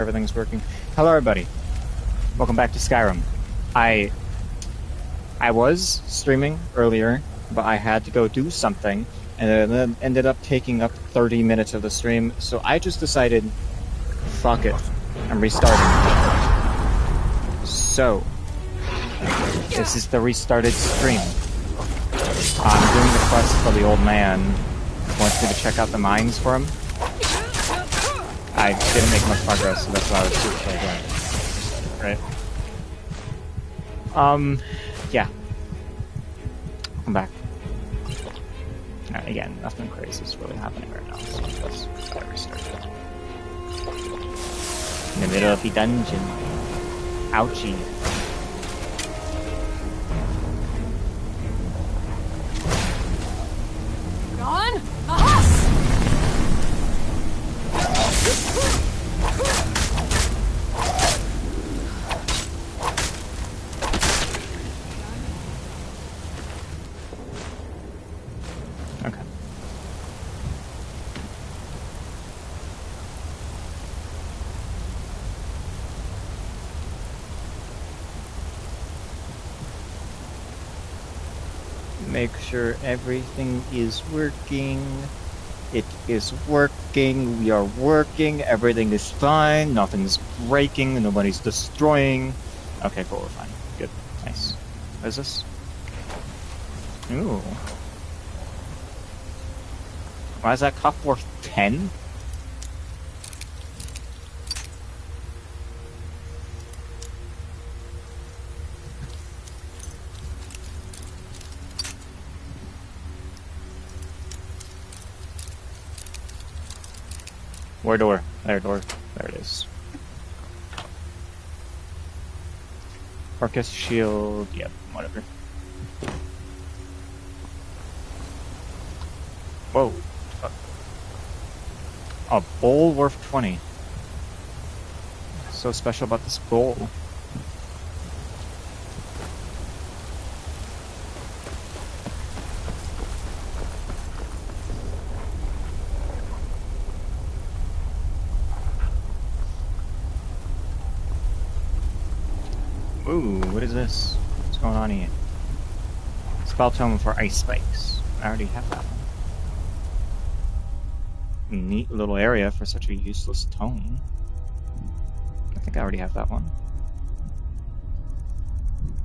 everything's working. Hello, everybody. Welcome back to Skyrim. I was streaming earlier, but I had to go do something, and then ended up taking up 30 minutes of the stream, so I just decided, fuck it, I'm restarting. So, this is the restarted stream. I'm doing the quest for the old man who wants me to check out the mines for him. I didn't make much progress, so that's why I was super going. Right. Yeah. Welcome back. Again, nothing crazy is really happening right now, so let's get restarted. In the middle of the dungeon. Ouchie. Gone? Aha! Okay. Make sure everything is working. It is working. We are working. Everything is fine. Nothing's breaking. Nobody's destroying. Okay, cool. We're fine. Good. Nice. What is this? Ooh. Why is that cup worth 10? Where door? There, door. There it is. Orcus shield. Yep, whatever. Whoa. A bowl worth 20. What's so special about this bowl? Ooh, what is this? What's going on here? Spell tome for ice spikes. I already have that one. Neat little area for such a useless tome. I think I already have that one.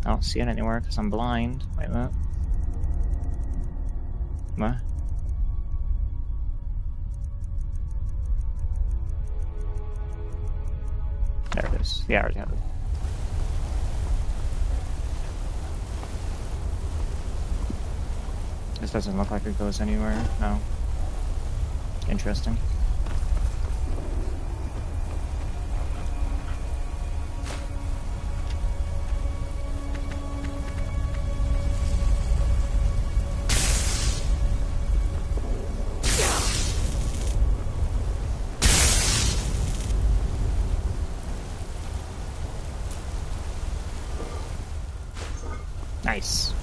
I don't see it anywhere because I'm blind. Wait a minute. What? There it is. Yeah, I already have it. This doesn't look like it goes anywhere. No. Interesting. Nice.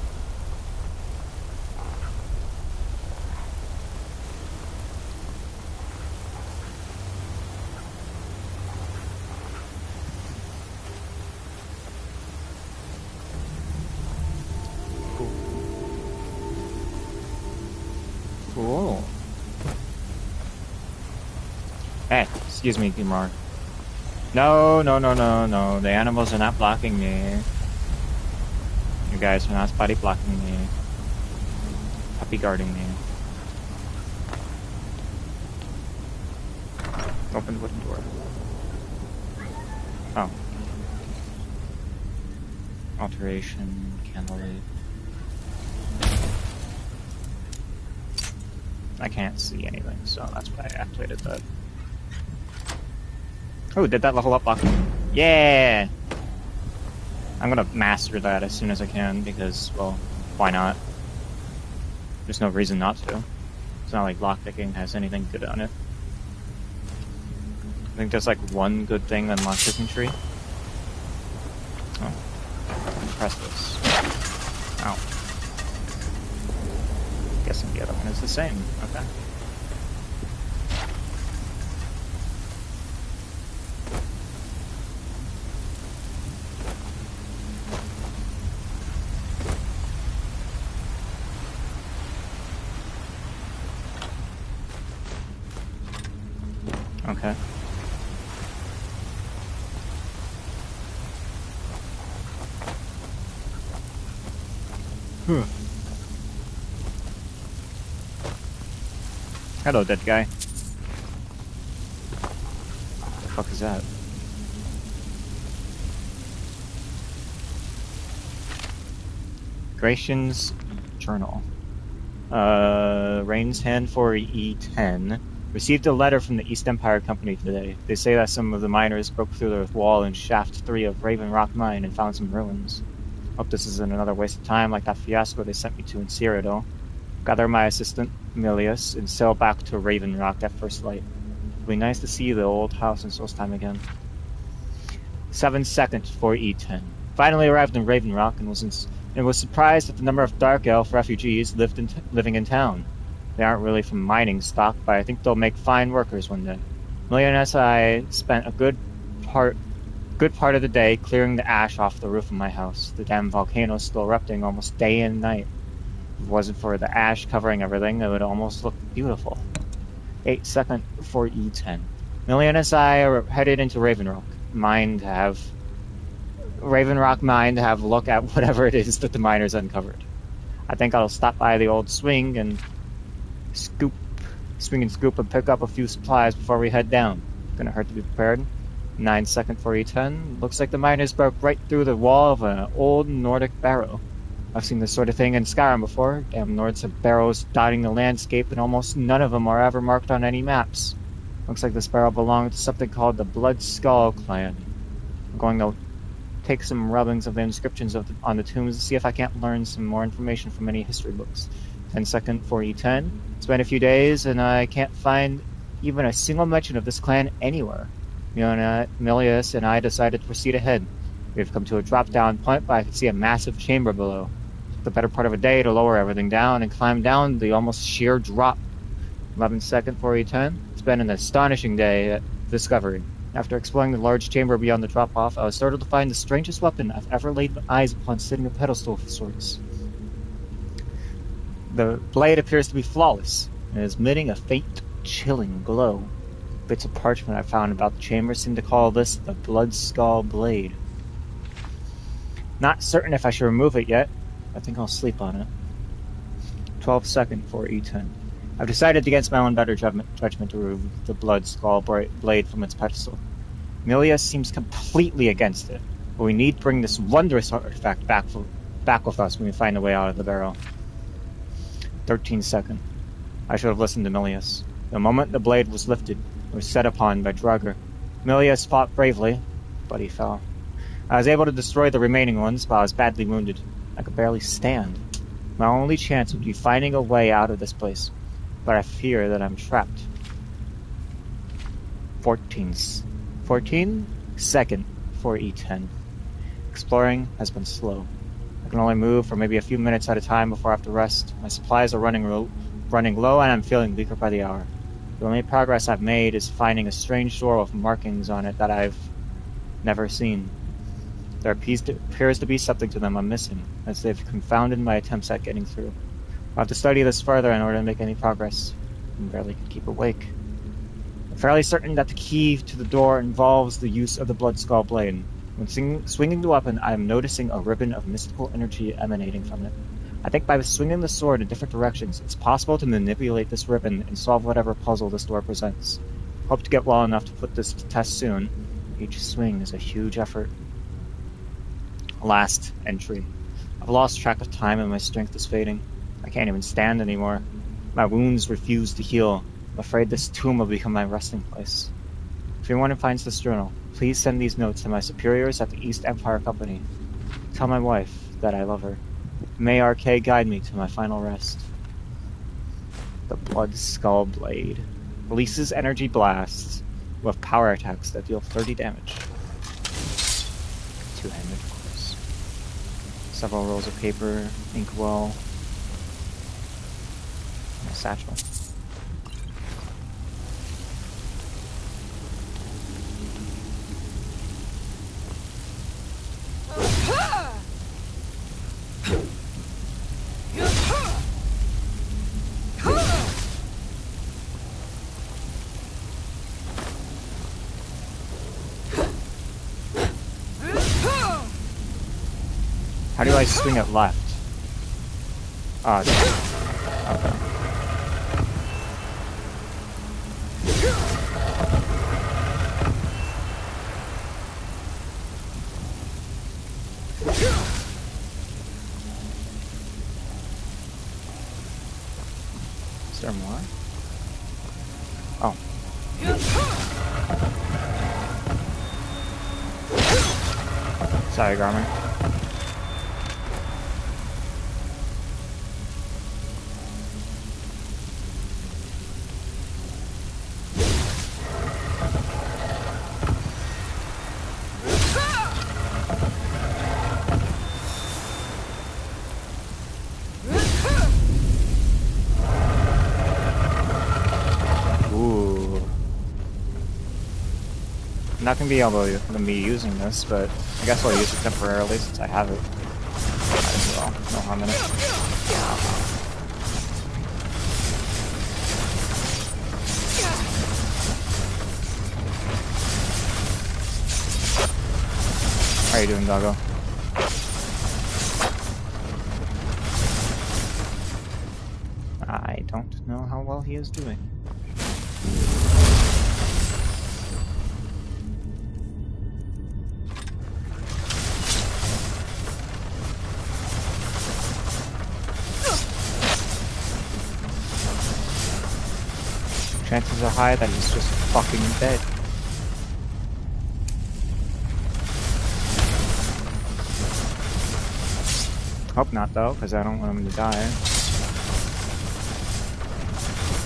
Cool. Hey, excuse me, Gimar. No, no, no, no, no. The animals are not blocking me. You guys are not spotty blocking me. Puppy guarding me. Open the wooden door. Oh. Alteration, candlelight. I can't see anything, so that's why I activated that. Oh, did that level up block? Yeah! I'm gonna master that as soon as I can, because, well, why not? There's no reason not to. It's not like lockpicking has anything good on it. I think there's like one good thing on lockpicking tree. Oh. Press this. Ow. Guessing the other one is the same. Okay. Okay. Huh. Hello, dead guy. The fuck is that? Gracian's Journal. Rain's Hand for E10. Received a letter from the East Empire Company today. They say that some of the miners broke through the wall in Shaft 3 of Raven Rock Mine and found some ruins. Hope this isn't another waste of time like that fiasco they sent me to in Cyrodiil. Gather my assistant, Milius, and sail back to Raven Rock at first light. It'll be nice to see the old house in Solstheim again. 7 seconds for E10. Finally arrived in Raven Rock and was surprised at the number of Dark Elf refugees living in town. They aren't really from mining stock, but I think they'll make fine workers one day. Millioness and I spent a good part of the day clearing the ash off the roof of my house. The damn volcano's still erupting almost day and night. If it wasn't for the ash covering everything, it would almost look beautiful. 8 seconds for E10. Millioness and I are headed into Raven Rock Mine to have a look at whatever it is that the miners uncovered. I think I'll stop by the old swing and scoop and pick up a few supplies before we head down. Gonna hurt to be prepared. 9 seconds for E10. Looks like the miners broke right through the wall of an old Nordic barrow. I've seen this sort of thing in Skyrim before. Damn Nords have barrows dotting the landscape, and almost none of them are ever marked on any maps. Looks like this barrow belonged to something called the Blood Skull clan. I'm going to take some rubbings of the inscriptions on the tombs to see if I can't learn some more information from any history books. 10 seconds for E10. It's been a few days, and I can't find even a single mention of this clan anywhere. Milius and I decided to proceed ahead. We've come to a drop-down point, but I can see a massive chamber below. It took the better part of a day to lower everything down and climb down the almost sheer drop. 11 seconds for E10. It's been an astonishing day at discovery. After exploring the large chamber beyond the drop-off, I was startled to find the strangest weapon I've ever laid eyes upon sitting a pedestal of sorts. The blade appears to be flawless, and is emitting a faint, chilling glow. Bits of parchment I found about the chamber seem to call this the Blood Skull Blade. Not certain if I should remove it yet. I think I'll sleep on it. 12 seconds for E10. I've decided against my own better judgment to remove the Blood Skull Blade from its pedestal. Milius seems completely against it, but we need to bring this wondrous artifact back with us when we find a way out of the barrow. 13 seconds. I should have listened to Milius. The moment the blade was lifted, it was set upon by Draugr. Milius fought bravely, but he fell. I was able to destroy the remaining ones, but I was badly wounded. I could barely stand. My only chance would be finding a way out of this place, but I fear that I'm trapped. 14 seconds for E10. Exploring has been slow. I can only move for maybe a few minutes at a time before I have to rest. My supplies are running low, and I'm feeling weaker by the hour. The only progress I've made is finding a strange door with markings on it that I've never seen. There appears to be something to them I'm missing, as they've confounded my attempts at getting through. I'll have to study this further in order to make any progress. I barely can keep awake. I'm fairly certain that the key to the door involves the use of the Blood Skull Blade. When swinging the weapon, I am noticing a ribbon of mystical energy emanating from it. I think by swinging the sword in different directions, it's possible to manipulate this ribbon and solve whatever puzzle this door presents. Hope to get well enough to put this to test soon. Each swing is a huge effort. Last entry. I've lost track of time and my strength is fading. I can't even stand anymore. My wounds refuse to heal. I'm afraid this tomb will become my resting place. If anyone finds this journal, please send these notes to my superiors at the East Empire Company. Tell my wife that I love her. May RK guide me to my final rest. The Blood Skull Blade. Releases energy blasts with power attacks that deal 30 damage. Two-handed, of course. Several rolls of paper, inkwell, and a satchel. How do I swing it left? Oh, okay. Is there more? Oh. Sorry, Garmin. I'm not gonna be able to be using this, but I guess I'll use it temporarily since I have it. Might as well. No harm in it. How you doing, doggo? I don't know how well he is doing. Chances are high that he's just fucking dead. Hope not though, because I don't want him to die.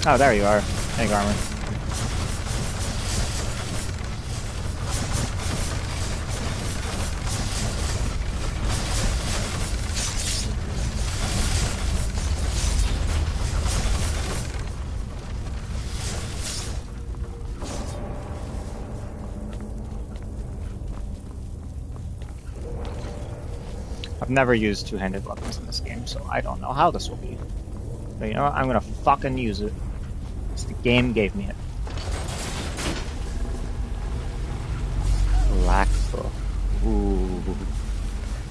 Oh, there you are. Hey, Garmin. I've never used two-handed weapons in this game, so I don't know how this will be. But you know what? I'm gonna fucking use it. Because the game gave me it. Black Book. Ooh.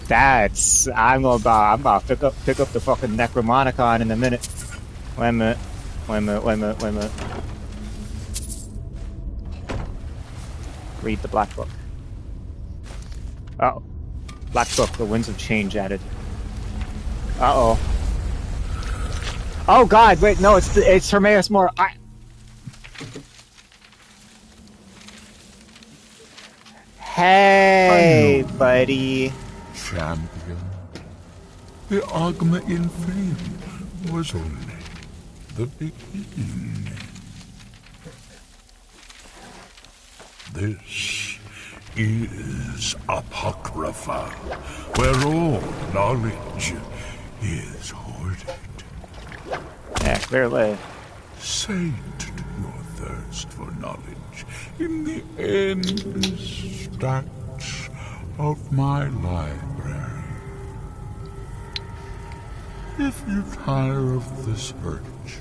That's... I'm about to pick up the fucking Necromonicon in a minute. Wait a minute. Read the Black Book. Uh-oh. Black Book, the Winds of Change added. Uh-oh. Oh god, wait, no, it's Hermaeus Mora. Hey, buddy. Champion. The Ogma in fame was only the beginning. This is Apocrypha, where all knowledge is hoarded. Yeah, clearly. Sate your thirst for knowledge in the endless stacks of my library. If you tire of the search,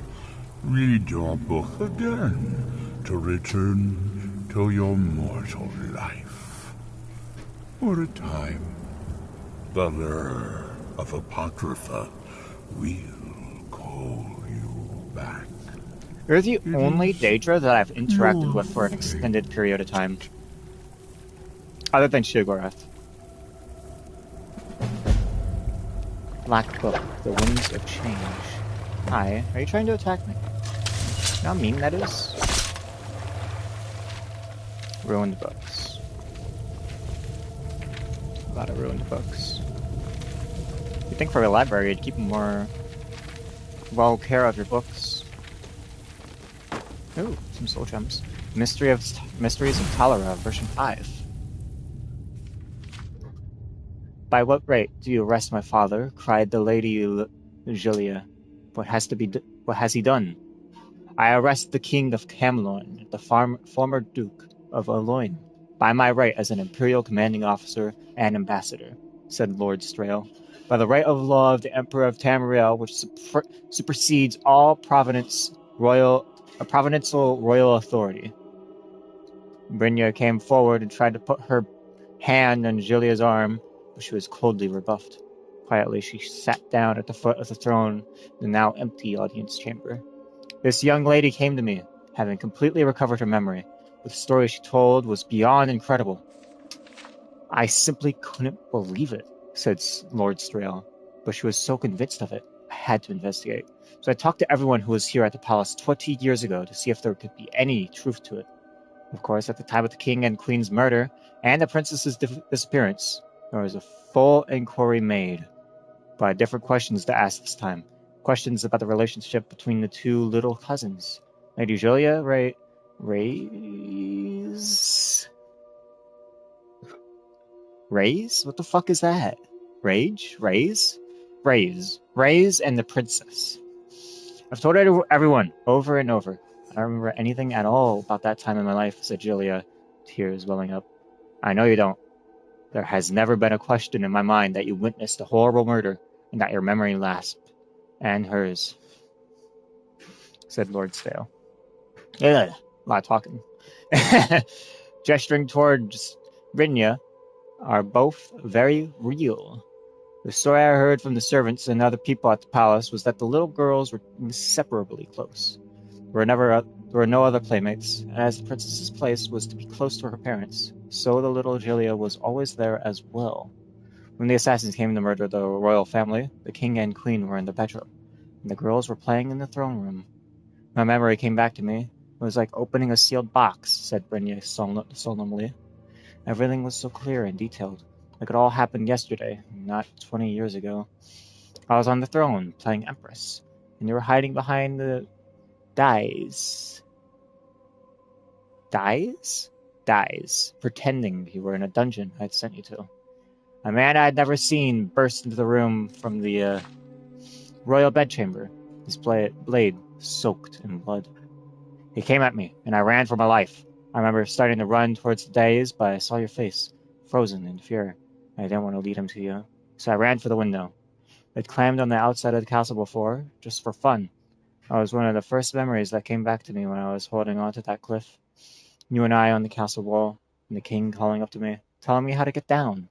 read your book again to return to your mortal life. For a time, the lure of Apocrypha will call you back. You're the only Daedra that I've interacted with for an extended period of time. Other than Shiggorath. Black Book, the Winds of Change. Hi, are you trying to attack me? You know how mean that is? Ruined books. A lot of ruined books. You'd think for a library you'd keep more well care of your books. Ooh, some soul gems. Mysteries of Talara, version 5. By what right do you arrest my father? Cried the lady Julia. What has he done? I arrest the king of Camlorn, the former duke of Aloin, by my right as an imperial commanding officer and ambassador, said Lord Strail. By the right of law of the Emperor of Tamriel, which supersedes all provincial royal authority. Brynja came forward and tried to put her hand on Julia's arm, but she was coldly rebuffed. Quietly, she sat down at the foot of the throne in the now empty audience chamber. This young lady came to me, having completely recovered her memory, but the story she told was beyond incredible. I simply couldn't believe it, said Lord Strail, but she was so convinced of it, I had to investigate. So I talked to everyone who was here at the palace 20 years ago to see if there could be any truth to it. Of course, at the time of the king and queen's murder and the princess's disappearance, there was a full inquiry made, but I had different questions to ask this time. Questions about the relationship between the two little cousins. Lady Julia, Raise? What the fuck is that? Raise, and the princess. I've told everyone over and over. I don't remember anything at all about that time in my life, said Julia, tears welling up. I know you don't. There has never been a question in my mind that you witnessed a horrible murder and that your memory lasts. And hers, said Lord Stale. Yeah, a lot of talking. Gesturing towards Rinya are both very real. The story I heard from the servants and other people at the palace was that the little girls were inseparably close. There were no other playmates, and as the princess's place was to be close to her parents, so the little Julia was always there as well. When the assassins came to murder the royal family, the king and queen were in the bedroom, and the girls were playing in the throne room. My memory came back to me. It was like opening a sealed box, said Brynja solemnly. Everything was so clear and detailed, like it all happened yesterday, not 20 years ago. I was on the throne, playing Empress, and you were hiding behind the dies, pretending you were in a dungeon I'd sent you to. A man I'd never seen burst into the room from the royal bedchamber, his blade soaked in blood. He came at me, and I ran for my life. I remember starting to run towards the dais, but I saw your face, frozen in fear. I didn't want to lead him to you, so I ran for the window. I'd climbed on the outside of the castle before, just for fun. It was one of the first memories that came back to me when I was holding on to that cliff. You and I on the castle wall, and the king calling up to me, telling me how to get down.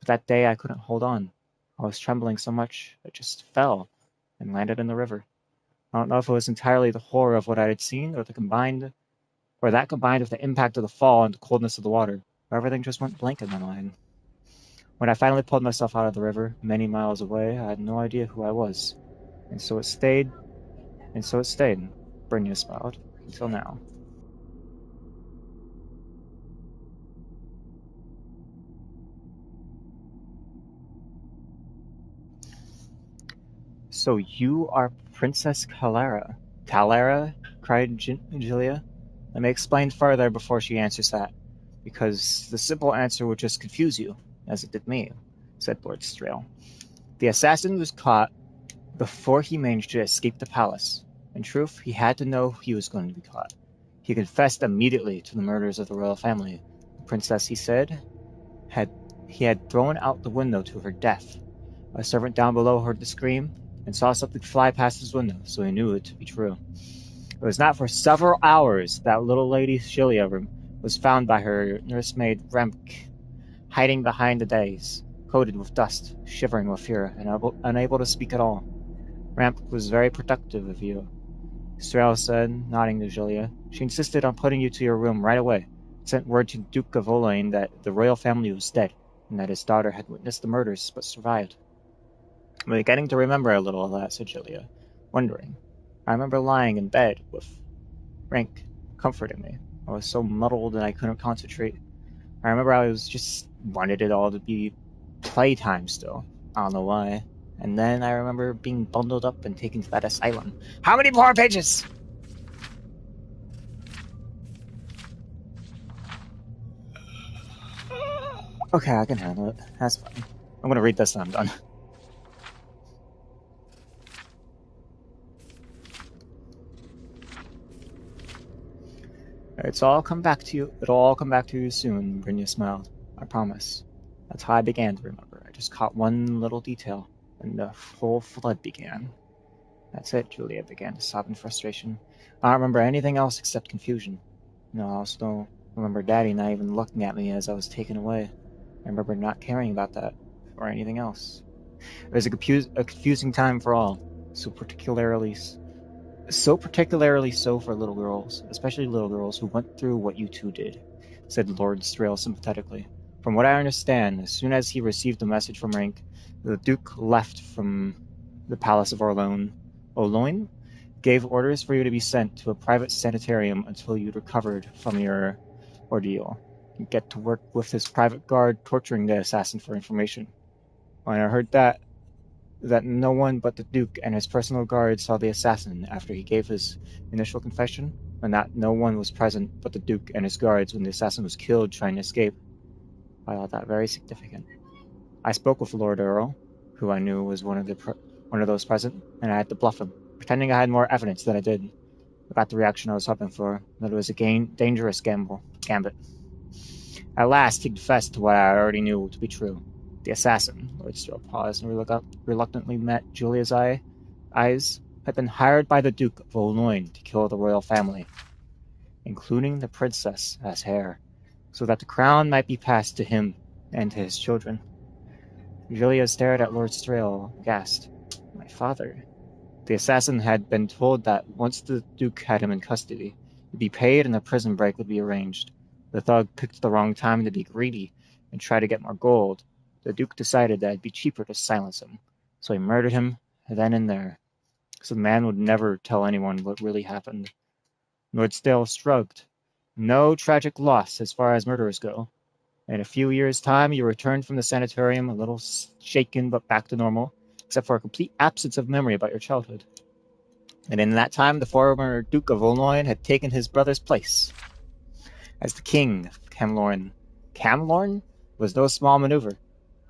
But that day I couldn't hold on. I was trembling so much, I just fell and landed in the river. I don't know if it was entirely the horror of what I had seen, or that combined with the impact of the fall and the coldness of the water, but everything just went blank in my mind. When I finally pulled myself out of the river, many miles away, I had no idea who I was. And so it stayed, Brynja smiled, until now. So you are Princess Talara? Talara? Cried Julia. Let me explain further before she answers that, because the simple answer would just confuse you, as it did me, said Lord Strail. The assassin was caught before he managed to escape the palace. In truth, he had to know he was going to be caught. He confessed immediately to the murders of the royal family. The princess, he said, he had thrown out the window to her death. A servant down below heard the scream and saw something fly past his window, so he knew it to be true. It was not for several hours that little Lady Julia was found by her nursemaid Remk, hiding behind the dais, coated with dust, shivering with fear, and unable to speak at all. Ramp was very protective of you, Strail said, nodding to Julia. She insisted on putting you to your room right away. Sent word to Duke of Olaine that the royal family was dead, and that his daughter had witnessed the murders but survived. I'm beginning to remember a little of that, said Julia, wondering. I remember lying in bed with Rank comforting me. I was so muddled that I couldn't concentrate. I remember I was just wanted it all to be playtime still. I don't know why. And then I remember being bundled up and taken to that asylum. How many more pages? Okay, I can handle it. That's fine. I'm gonna read this and I'm done. It'll all come back to you soon, Brynja smiled. I promise. That's how I began to remember. I just caught one little detail, and the whole flood began. That's it, Julia began to sob in frustration. I don't remember anything else except confusion. No, I also don't remember Daddy not even looking at me as I was taken away. I remember not caring about that, or anything else. It was a confusing time for all, so particularly so for little girls, especially little girls who went through what you two did, said Lord Strail sympathetically. From what I understand, as soon as he received the message from Rank, the Duke left from the Palace of Oloin gave orders for you to be sent to a private sanitarium until you'd recovered from your ordeal. You get to work with his private guard torturing the assassin for information. When I heard that no one but the Duke and his personal guard saw the assassin after he gave his initial confession, and that no one was present but the Duke and his guards when the assassin was killed trying to escape. I thought that very significant. I spoke with Lord Earl, who I knew was one of those present, and I had to bluff him, pretending I had more evidence than I did. I got the reaction I was hoping for, that it was a dangerous gambit. At last, he confessed to what I already knew to be true. The assassin, Lord Strail paused and reluctantly met Julia's eyes, had been hired by the Duke of Oloin to kill the royal family, including the princess as heir, so that the crown might be passed to him and to his children. Julia stared at Lord Strail, aghast. My father. The assassin had been told that once the Duke had him in custody, he'd be paid and a prison break would be arranged. The thug picked the wrong time to be greedy and try to get more gold. The Duke decided that it'd be cheaper to silence him, so he murdered him then and there, so the man would never tell anyone what really happened. Lord Strail shrugged. No tragic loss as far as murderers go. In a few years' time, you returned from the sanitarium a little shaken but back to normal, except for a complete absence of memory about your childhood. And in that time, the former Duke of Oloin had taken his brother's place as the king of Camlorn. Camlorn was no small maneuver.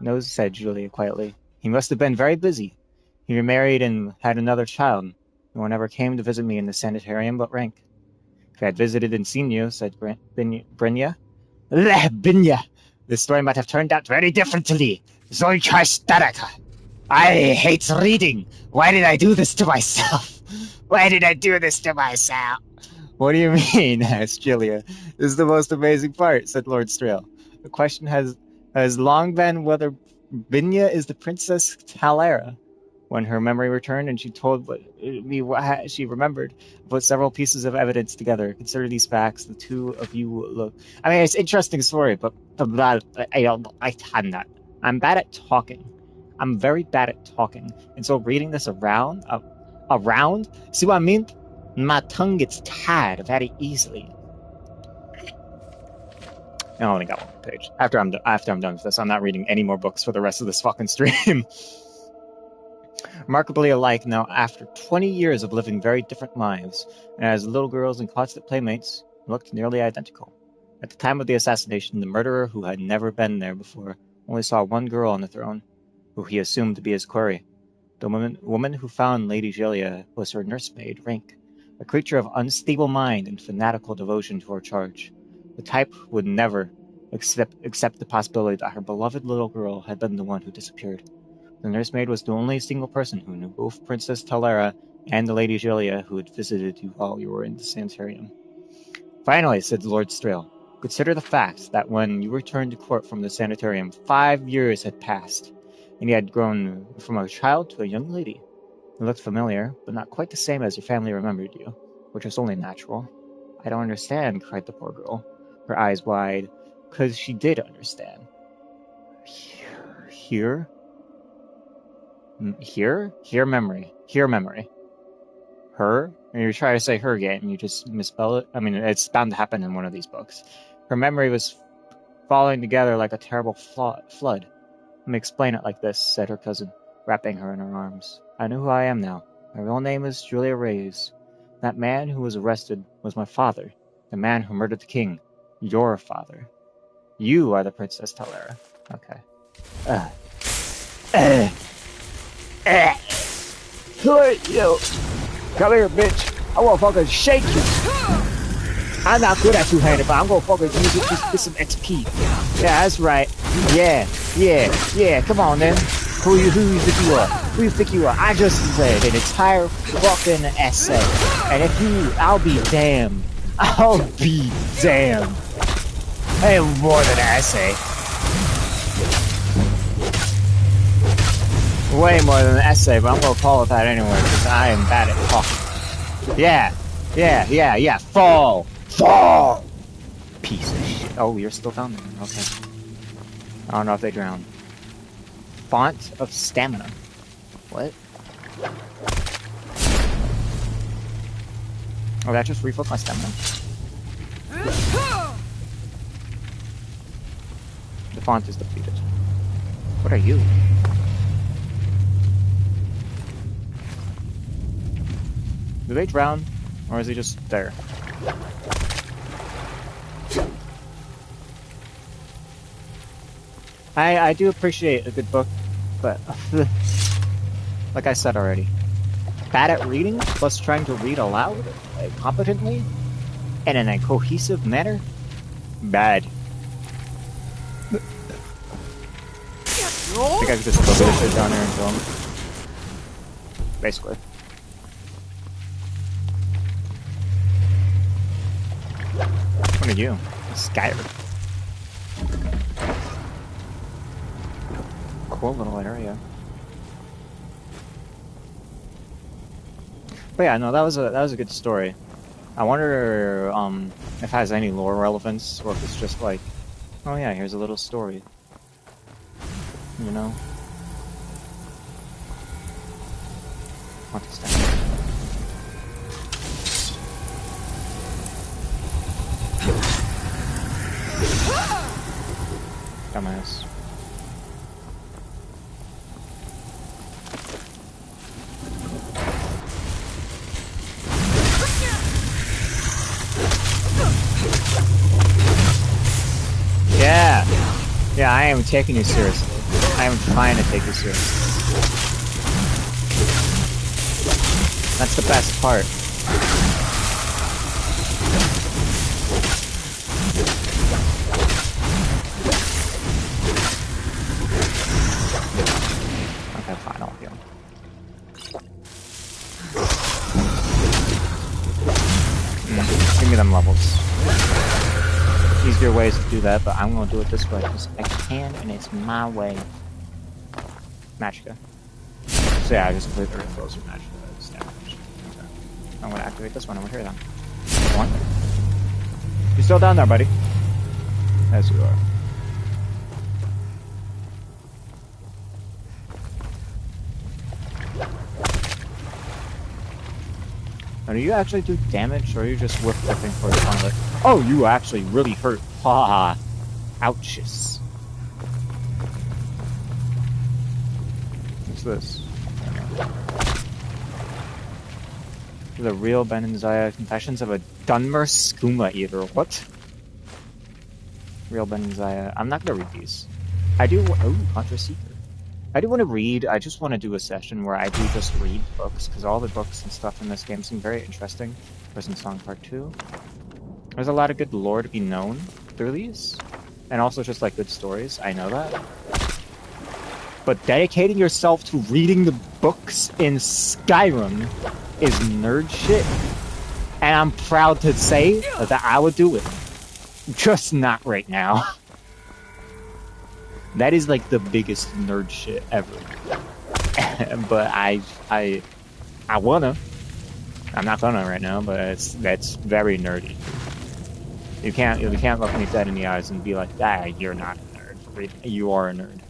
No, said Julia quietly. He must have been very busy. He remarried and had another child. No one ever came to visit me in the sanitarium but Rank. If I had visited and seen you, said Brynja. Brynja! The story might have turned out very differently. Zolkastaraka! I hate reading. Why did I do this to myself? Why did I do this to myself? What do you mean? Asked Julia. This is the most amazing part, said Lord Strail. The question has long been whether Brynja is the Princess Talera. When her memory returned and she told me what she remembered, put several pieces of evidence together. Consider these facts. The two of you look. I mean, it's an interesting story, but I cannot. I'm bad at talking. I'm very bad at talking, and so reading this around, see what I mean? My tongue gets tired very easily. I only got one more page. After I'm done with this, I'm not reading any more books for the rest of this fucking stream. Remarkably alike now, after 20 years of living very different lives, and as little girls and constant playmates, looked nearly identical. At the time of the assassination, the murderer, who had never been there before, only saw one girl on the throne, who he assumed to be his quarry. The woman who found Lady Julia was her nursemaid, Rank, a creature of unstable mind and fanatical devotion to her charge. The type would never accept the possibility that her beloved little girl had been the one who disappeared. The nursemaid was the only single person who knew both Princess Talera and the Lady Julia who had visited you while you were in the sanitarium. Finally, said Lord Strail, consider the fact that when you returned to court from the sanitarium, 5 years had passed, and you had grown from a child to a young lady. You looked familiar, but not quite the same as your family remembered you, which was only natural. I don't understand, cried the poor girl, her eyes wide, because she did understand. Here? Here memory. Her? And you try to say her again, and you just misspell it. I mean, it's bound to happen in one of these books. Her memory was falling together like a terrible flood. Let me explain it like this, said her cousin, wrapping her in her arms. I know who I am now. My real name is Julia Reyes. That man who was arrested was my father, the man who murdered the king. Your father. You are the Princess Talera. Okay. Yo, come here, bitch. I wanna fucking shake you. I'm not good at two-handed, but I'm gonna fucking use it just for some XP. Yeah, that's right. Yeah. Come on, then. Who you think you are? Who you think you are? I just read an entire fucking essay, and I'll be damned. I am more than an essay. Way more than an essay, but I'm gonna call it that anyway, because I am bad at talking. Yeah. Fall! Fall! Piece of shit. Oh, you're still down there. Okay. I don't know if they drowned. Font of stamina. What? Oh, that just refilled my stamina. The font is depleted. What are you? Do they drown? Or is he just there? I do appreciate a good book, but like I said already, bad at reading plus trying to read aloud competently and in a cohesive manner, bad. I think I could just throw this shit down there and kill him. Basically. What are you? Skyrim. Cool little area. But yeah, no, that was a good story. I wonder if it has any lore relevance or if it's just like, oh yeah, here's a little story. You know? What is that? Dumbass. Yeah, I am taking you seriously. I am trying to take you seriously. That's the best part. Okay, fine, I'll heal. Give me them levels. Easier ways to do that, but I'm gonna do it this way because I can and it's my way. Magicka. So yeah, I just completely refills your Magicka damage. Okay. I'm gonna activate this one over here then. One. You're still down there, buddy. As you are. Now, do you actually do damage, or are you just whip whipping for the fun of it? Oh, you actually really hurt. Ha ha. Ouches. What's this? The real Ben and Zaya Confessions of a Dunmer Skooma Eater. What? Real Ben and Zaya. I'm not gonna read these. I do. Oh, Contra Seeker. I do want to read. I just want to do a session where I do just read books, because all the books and stuff in this game seem very interesting. Prison Song Part 2. There's a lot of good lore to be known through these, and also just like good stories. I know that. But dedicating yourself to reading the books in Skyrim is nerd shit, and I'm proud to say that I would do it. Just not right now. That is like the biggest nerd shit ever. But I wanna. I'm not gonna right now, but that's very nerdy. You can't look me dead in the eyes and be like, "Ah, you're not a nerd. You are a nerd."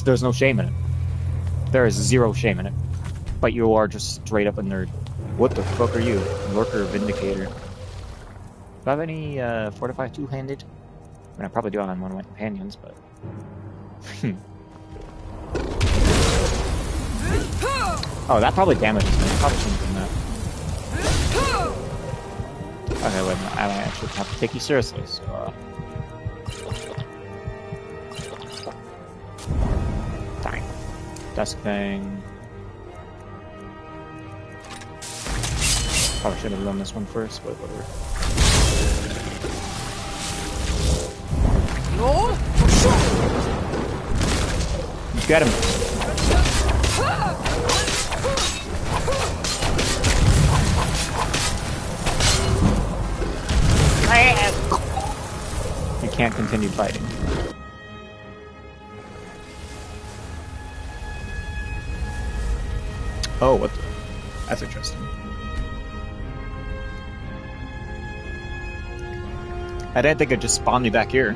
There's no shame in it. There is zero shame in it. But you are just straight up a nerd. What the fuck are you? Lurker Vindicator. Do I have any Fortify two-handed? I mean, I probably do have on one of my companions, but... Oh, that probably damages me. I probably shouldn't do that. Okay, wait a minute. I might actually have to take you seriously, so... Fine. Dusk thing. Probably should have done this one first, but whatever. Get him. You can't continue fighting. Oh, what the? That's interesting. I didn't think it just spawned me back here.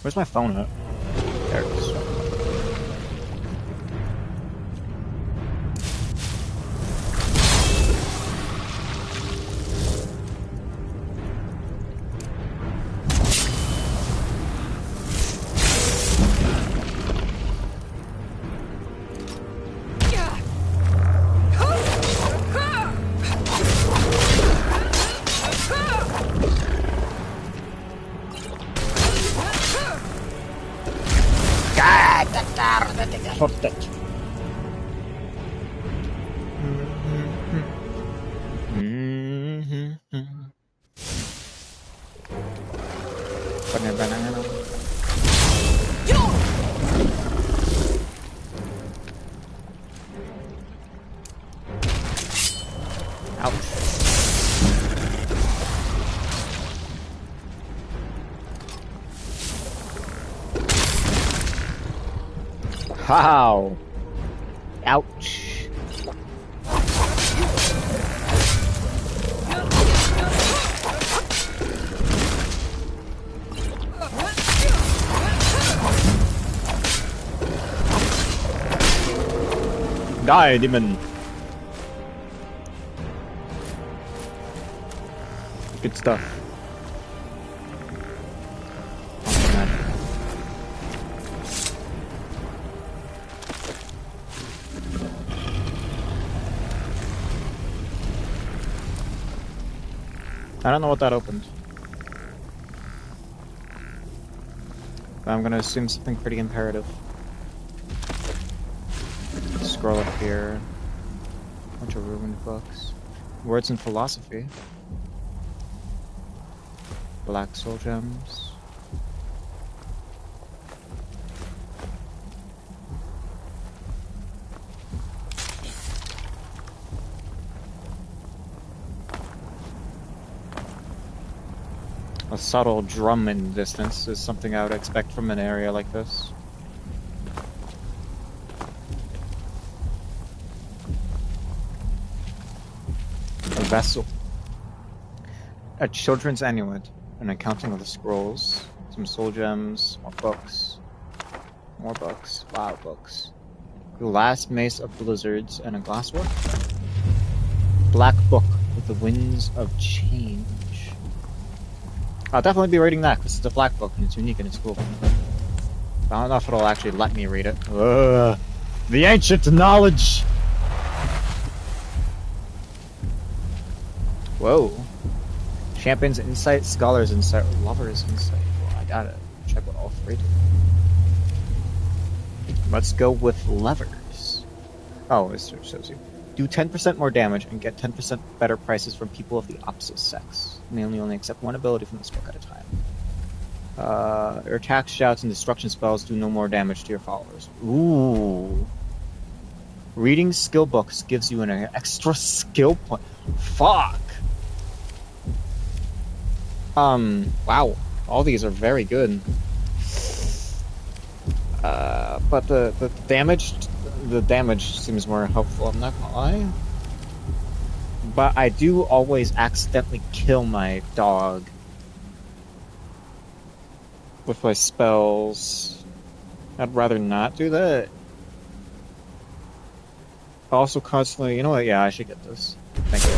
Where's my phone at? There it is. Wow. Ouch. Die, demon. Good stuff. I don't know what that opened. But I'm gonna assume something pretty imperative. Scroll up here. Bunch of ruined books. Words in philosophy. Black soul gems. A subtle drum in the distance is something I would expect from an area like this. A vessel. A children's amulet. An accounting of the scrolls. Some soul gems. More books. More books. Wow, books. The last mace of blizzards and a glasswork. Black book with the winds of change. I'll definitely be reading that because it's a black book and it's unique and it's cool. But I don't know if it'll actually let me read it. Ugh. The ancient knowledge! Whoa. Champion's insight, scholar's insight, or lover's insight. Well, I gotta check what all three do. Let's go with levers. Oh, this shows you. Do 10% more damage and get 10% better prices from people of the opposite sex. Mainly only accept one ability from this book at a time. Your attacks, shouts, and destruction spells do no more damage to your followers. Ooh. Reading skill books gives you an extra skill point. Fuck! Wow. All these are very good. But the damage seems more helpful, I'm not gonna lie. But I do always accidentally kill my dog with my spells. I'd rather not do that. Also constantly, you know what, yeah, I should get this. Thank you.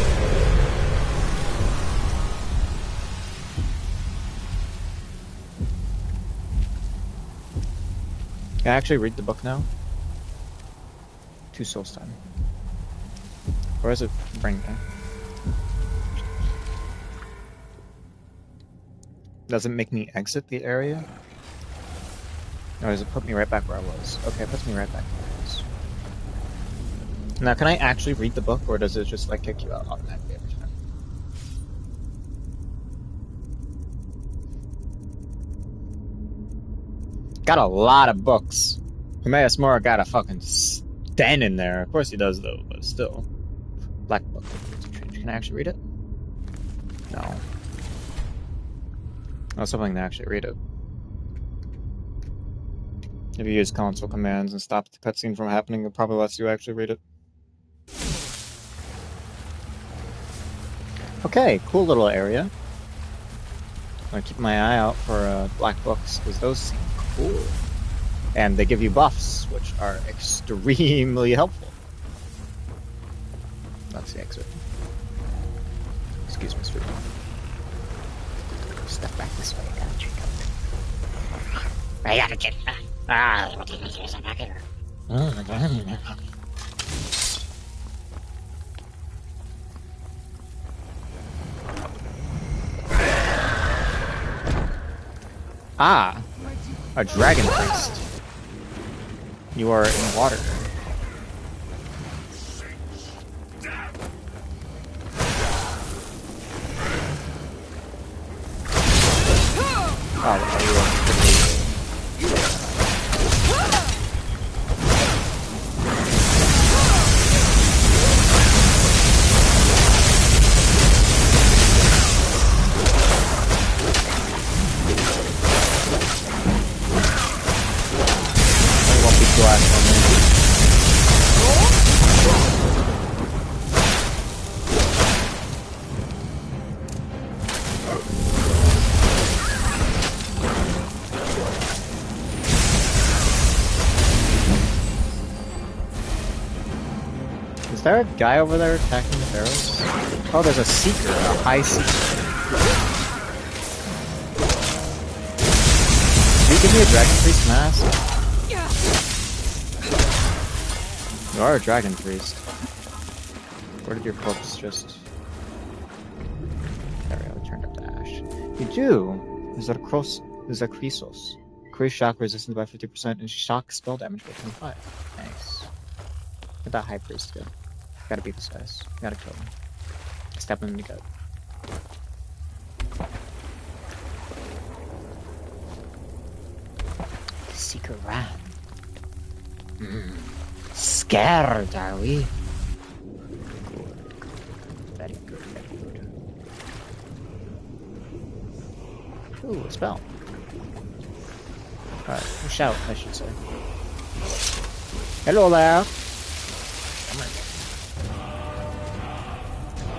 Can I actually read the book now? 2 souls time. Where does it bring me? Does it make me exit the area? Or does it put me right back where I was? Okay, it puts me right back where I was. Now, can I actually read the book, or does it just like kick you out automatically every time? Got a lot of books. Himeas Mora got a fucking stand in there. Of course he does, though, but still. Black book. Can I actually read it? No. I was hoping to actually read it. If you use console commands and stop the cutscene from happening, it probably lets you actually read it. Okay, cool little area. I'm gonna keep my eye out for black books, because those seem cool. And they give you buffs, which are extremely helpful. That's the exit. Excuse me, sweetie. Step back this way, I gotta check out. I gotta check out. Ah, a dragon priest. You are in water. Oh, are you I won't be too last one minute. Is there a guy over there attacking the barrels? Oh, there's a seeker, a high seeker. Can you give me a dragon priest mask? You are a dragon priest. Where did your corpse just... There we go, turned up to ash. You do! Is that a cross? Is that Chrysos? Increase shock resistance by 50% and shock spell damage by 25. Nice. Where'd that high priest go? Gotta beat this guys. Gotta kill him. Step him in the gut. Seeker ran. Scared, are we? Good. Very good, very good. Ooh, a spell. Alright, shout, I should say. Hello there!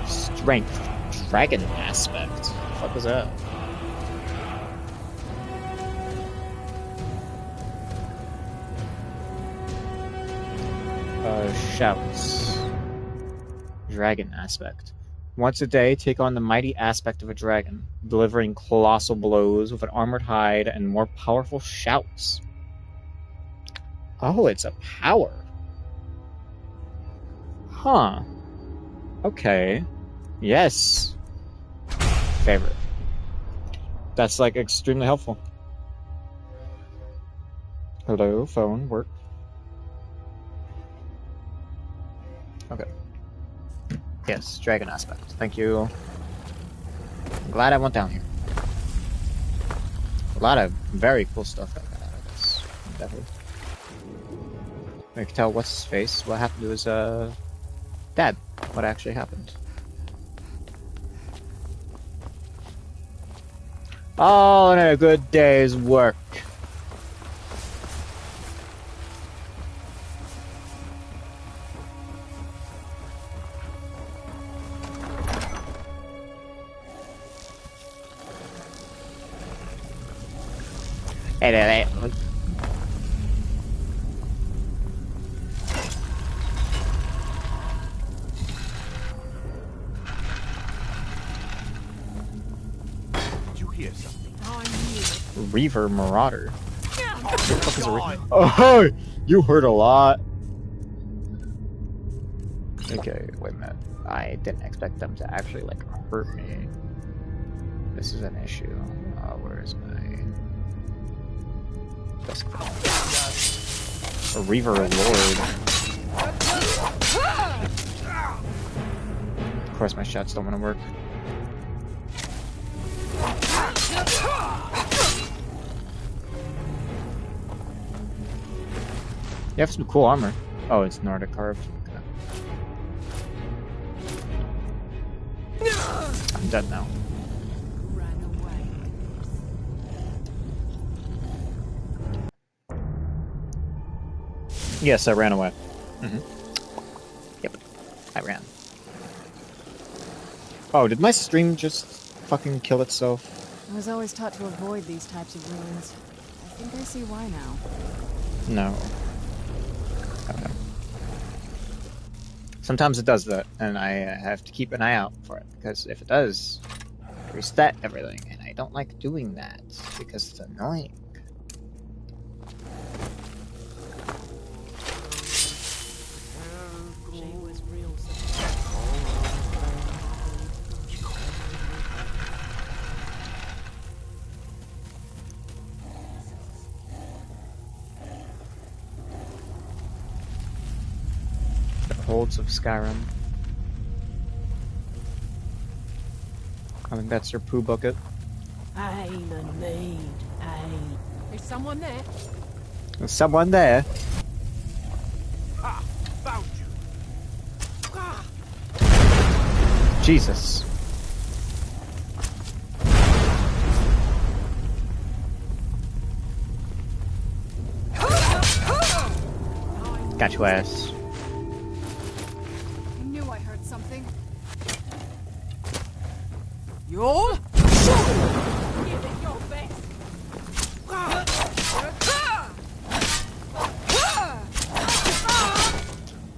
Strength. Dragon aspect. What the fuck was that? Shouts. Dragon aspect. Once a day, take on the mighty aspect of a dragon, delivering colossal blows with an armored hide and more powerful shouts. Oh, it's a power. Huh. Okay. Yes. Favorite. That's like extremely helpful. Hello, phone, work. Okay. Yes, dragon aspect. Thank you. I'm glad I went down here. A lot of very cool stuff I got out of this. Definitely. I can tell what's his face. What happened to his dad. What actually happened. All in a good day's work. Hey. Did you hear something? Reaver Marauder. What the fuck is a Reaver? Oh, you heard a lot. Okay, wait a minute. I didn't expect them to actually like hurt me. This is an issue. Where is my dusk? A Reaver Lord. Of course, my shots don't want to work. You have some cool armor. Oh, it's Nordic carved. Okay. I'm dead now. Yes, I ran away. Yep, I ran. Oh, did my stream just fucking kill itself? I was always taught to avoid these types of ruins. I think I see why now. No. Okay. Sometimes it does that, and I have to keep an eye out for it, because if it does, I reset everything, and I don't like doing that, because it's annoying. Holds of Skyrim. I think that's your poo bucket. I ain't a maid. I ain't. There's someone there. There's someone there. Ah, found you. Ah. Jesus. Got your ass. I knew I heard something. Yo! Give it your best.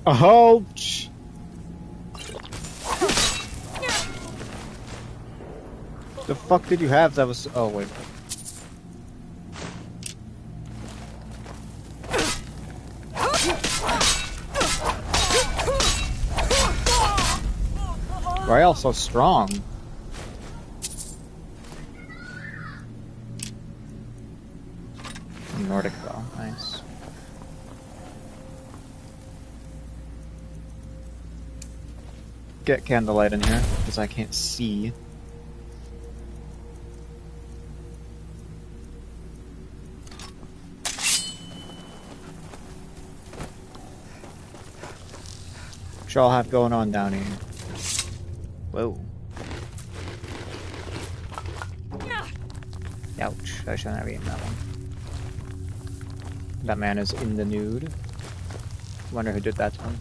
Ouch! The fuck did you have that was... Oh, wait. Why are y'all so strong? Nordic though, nice. Get candlelight in here, because I can't see. What y'all have going on down here? Whoa. Ouch, I shouldn't have eaten that one. That man is in the nude. Wonder who did that to him.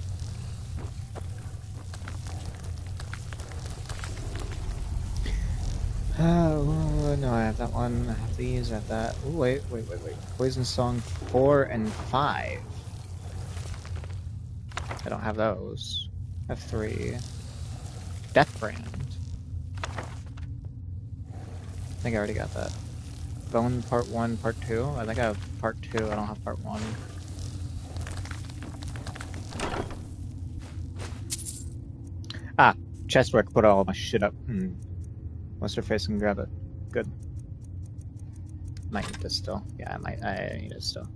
Oh, no, I have that one. I have these, I have that. Ooh, wait. Poison Song 4 and 5. I don't have those. I have 3. Death Brand. I think I already got that. Bone Part 1, Part 2? I think I have Part 2, I don't have Part 1. Ah, chest where I can put all my shit up. What's her face and grab it. Good. Might need this still. Yeah, I need it still.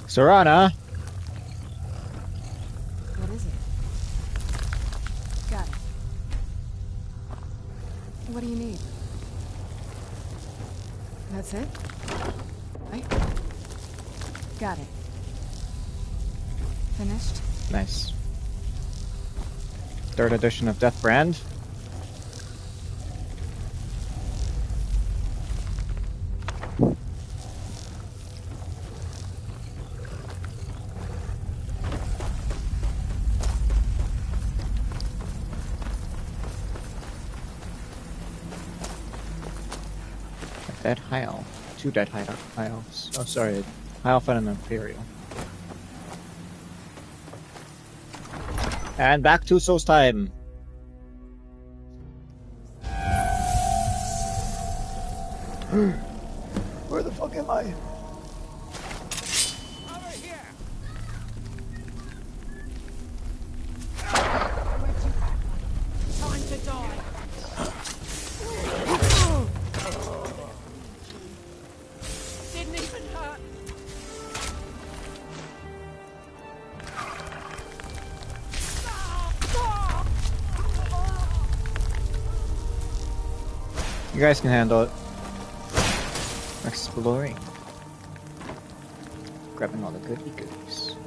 Serana! What is it? Got it. What do you need? That's it? Right? Got it. Finished? Nice. 3rd edition of Death Brand. Dead High Elf. 2 Dead High Elves. Oh, sorry. High Elf and an Imperial. And back to Souls time. Where the fuck am I? Over here. You guys can handle it. Exploring. Grabbing all the goody goodies.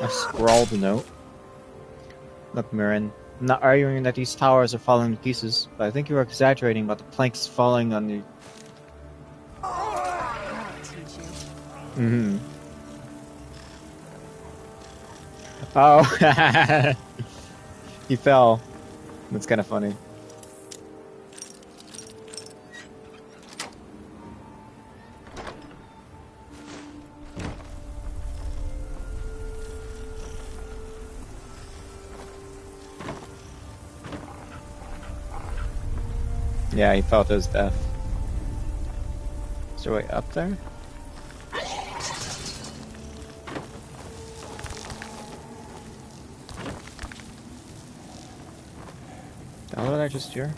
I scrawled a note. Look, Mirren, I'm not arguing that these towers are falling to pieces, but I think you are exaggerating about the planks falling on the... I'll teach you. Mm-hmm. Oh, he fell. That's kind of funny. Yeah, he fell to his death. Is there a way up there? The hell did I just hear?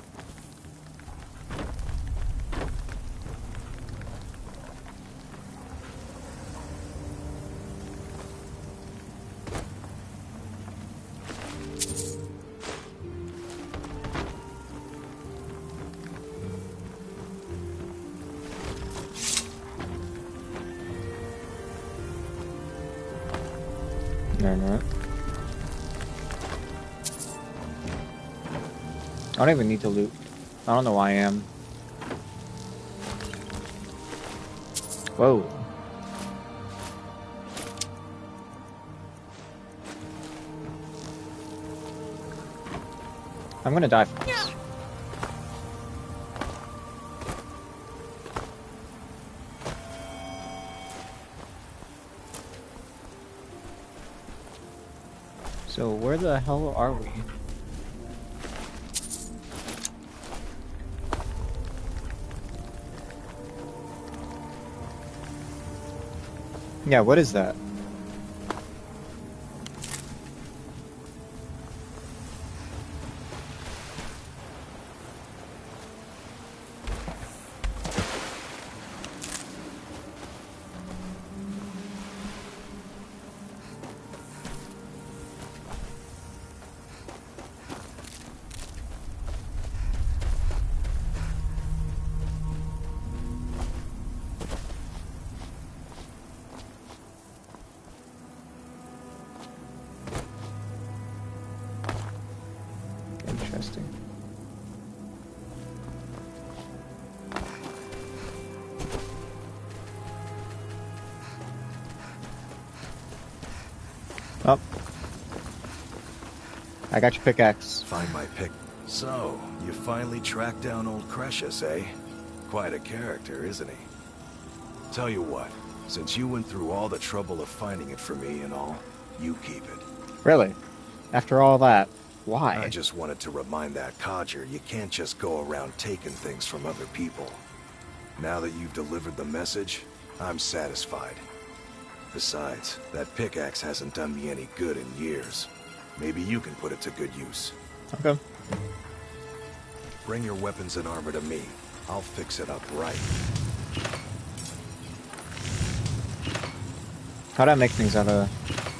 No, no. I don't even need to loot. I don't know why I am. Whoa. I'm gonna die from this. So where the hell are we? Yeah, what is that? Interesting. Oh. I got your pickaxe. Find my pick. So, you finally tracked down old Cretius, eh? Quite a character, isn't he? Tell you what, since you went through all the trouble of finding it for me and all, you keep it. Really? After all that, why? I just wanted to remind that codger you can't just go around taking things from other people. Now that you've delivered the message, I'm satisfied. Besides, that pickaxe hasn't done me any good in years. Maybe you can put it to good use. Okay. Bring your weapons and armor to me. I'll fix it up right. How'd I make things out of...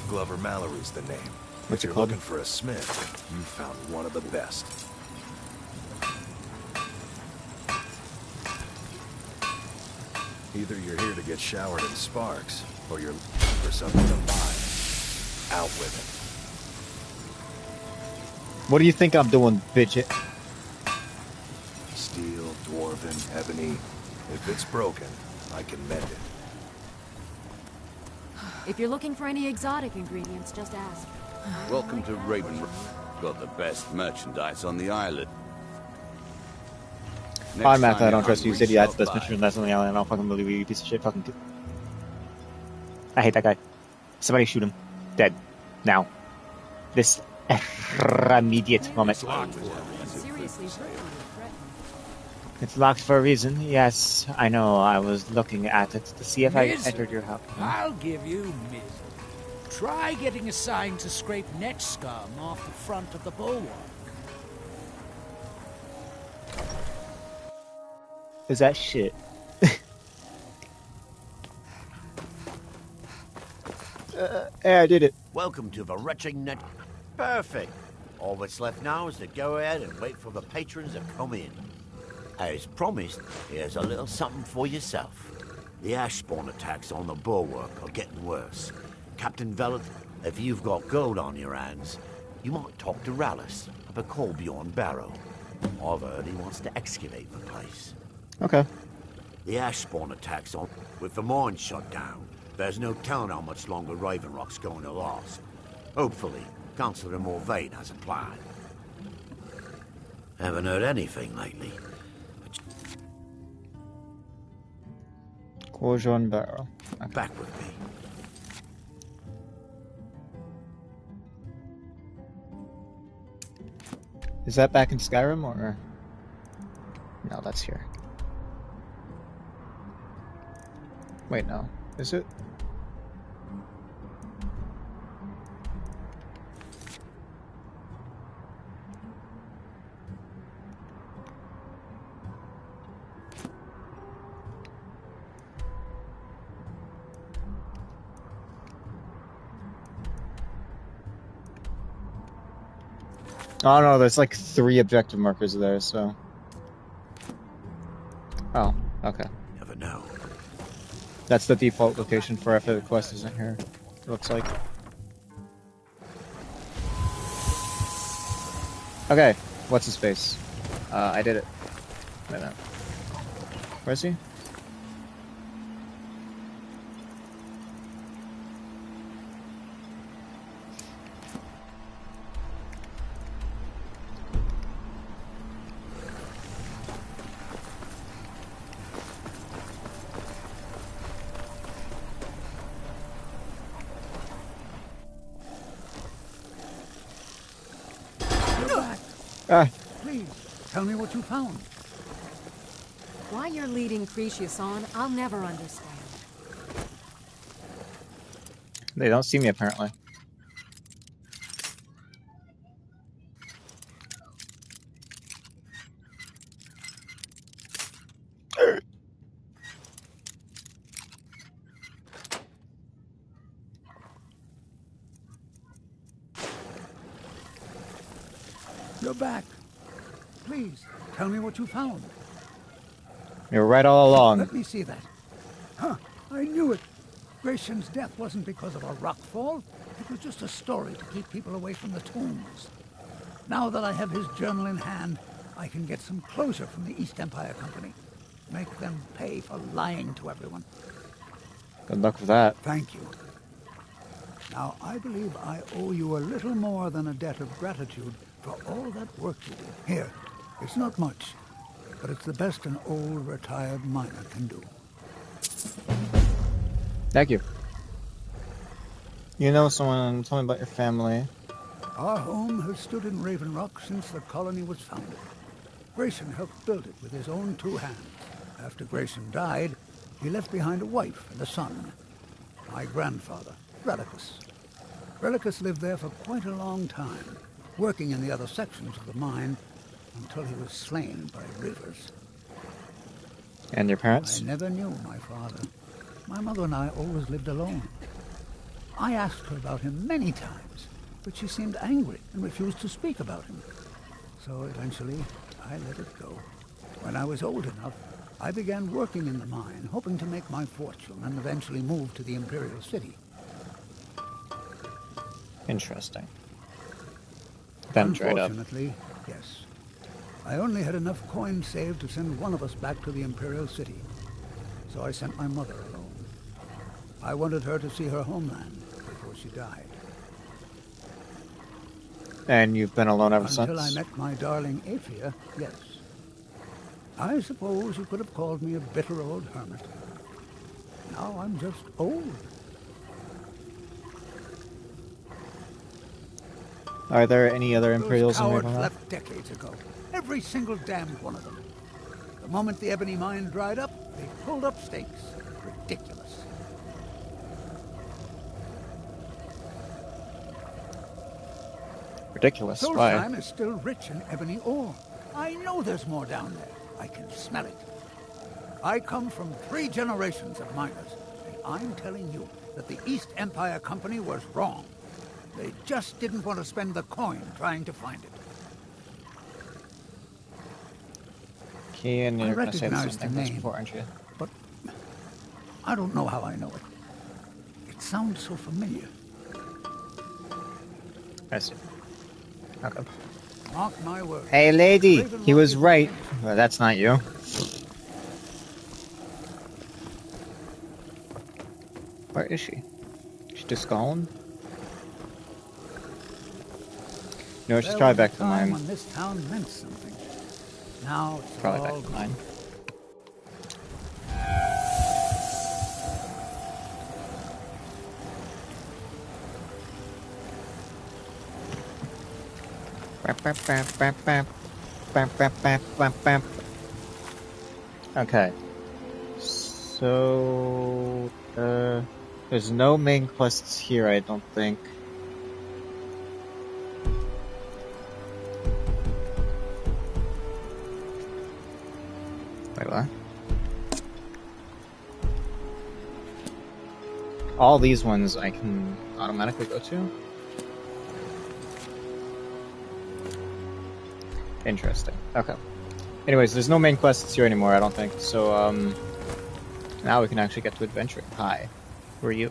Glover Mallory's the name. What's If it you're called? looking for a smith, you found one of the best. Either you're here to get showered in sparks, or you're looking for something to buy. Out with it. What do you think I'm doing, bitch? Steel, dwarven, ebony. If it's broken, I can mend it. If you're looking for any exotic ingredients, just ask. Welcome to Raven. Got the best merchandise on the island. Hi, Next Matt, time I don't you're trust you. You hungry, said you had the stop best by. mission that's on the island. I don't fucking believe you, you piece of shit. Fucking... I hate that guy. Somebody shoot him. Dead. Now. This immediate moment. Seriously, It's locked for a reason. Yes, I know. I was looking at it to see if I Misery. entered your house. I'll give you misery. Try getting assigned to scrape neck scum off the front of the bulwark. Is that shit? Hey, I did it. Welcome to the wretched net. Perfect. All that's left now is to go ahead and wait for the patrons to come in. As promised, here's a little something for yourself. The ash spawn attacks on the bulwark are getting worse. Captain Vellet, if you've got gold on your hands, you might talk to Rallis up a coal beyond Barrow. I've heard he wants to excavate the place. Okay. The ash spawn attacks on with the mine shut down. There's no telling how much longer Raven Rock's going to last. Hopefully, Councillor Morvain has a plan. Haven't heard anything lately. Corjon Barrow. Okay. Back with me. Is that back in Skyrim or? No, that's here. Wait, no. Is it? Oh no, there's like 3 objective markers there, so. Oh, okay. Never know. That's the default location for after the quest isn't here. It looks like. Okay, what's his face? I did it. Wait a minute. Where is he? Please, tell me what you found. Why you're leading Cretius on, I'll never understand. They don't see me apparently. You're back. Please, tell me what you found. You're right all along. Let me see that. Huh, I knew it. Gratian's death wasn't because of a rock fall. It was just a story to keep people away from the tombs. Now that I have his journal in hand, I can get some closure from the East Empire Company. Make them pay for lying to everyone. Good luck with that. Thank you. Now, I believe I owe you a little more than a debt of gratitude for all that work you did. Here, it's not much, but it's the best an old retired miner can do. Thank you. You know someone, tell me about your family. Our home has stood in Raven Rock since the colony was founded. Grayson helped build it with his own 2 hands. After Grayson died, he left behind a wife and a son. My grandfather, Relicus. Relicus lived there for quite a long time, working in the other sections of the mine until he was slain by Rivers. And your parents? I never knew my father. My mother and I always lived alone. I asked her about him many times, but she seemed angry and refused to speak about him. So eventually, I let it go. When I was old enough, I began working in the mine, hoping to make my fortune and eventually move to the Imperial City. Interesting. Then dried up. Unfortunately, yes. I only had enough coins saved to send one of us back to the Imperial City. So I sent my mother alone. I wanted her to see her homeland before she died. And you've been alone ever Until since? I met my darling Aphia, yes. I suppose you could have called me a bitter old hermit. Now I'm just old. Are there any other Imperials Those in cowards Ravenloft? left decades ago. Every single damned one of them. The moment the ebony mine dried up, they pulled up stakes. Ridiculous. Ridiculous. Why? Solstheim is still rich in ebony ore. I know there's more down there. I can smell it. I come from 3 generations of miners, and I'm telling you that the East Empire Company was wrong. They just didn't want to spend the coin trying to find it. Okay, and I you're gonna say the same recognize the thing name, before, aren't you? but I don't know how I know it. It sounds so familiar. I see. Okay. Mark my words. Hey, lady, Raven he Rock was is right. famous. Well, that's not you. Where is she? She just gone? No, she's There probably was a back to time mine. when this town meant something. Now it's Probably all back to gone. mine. Okay. So, there's no main quests here, I don't think. Wait, what? All these ones I can automatically go to? Interesting. Okay. Anyways, there's no main quests here anymore, I don't think. So, now we can actually get to adventuring. Hi. Who are you?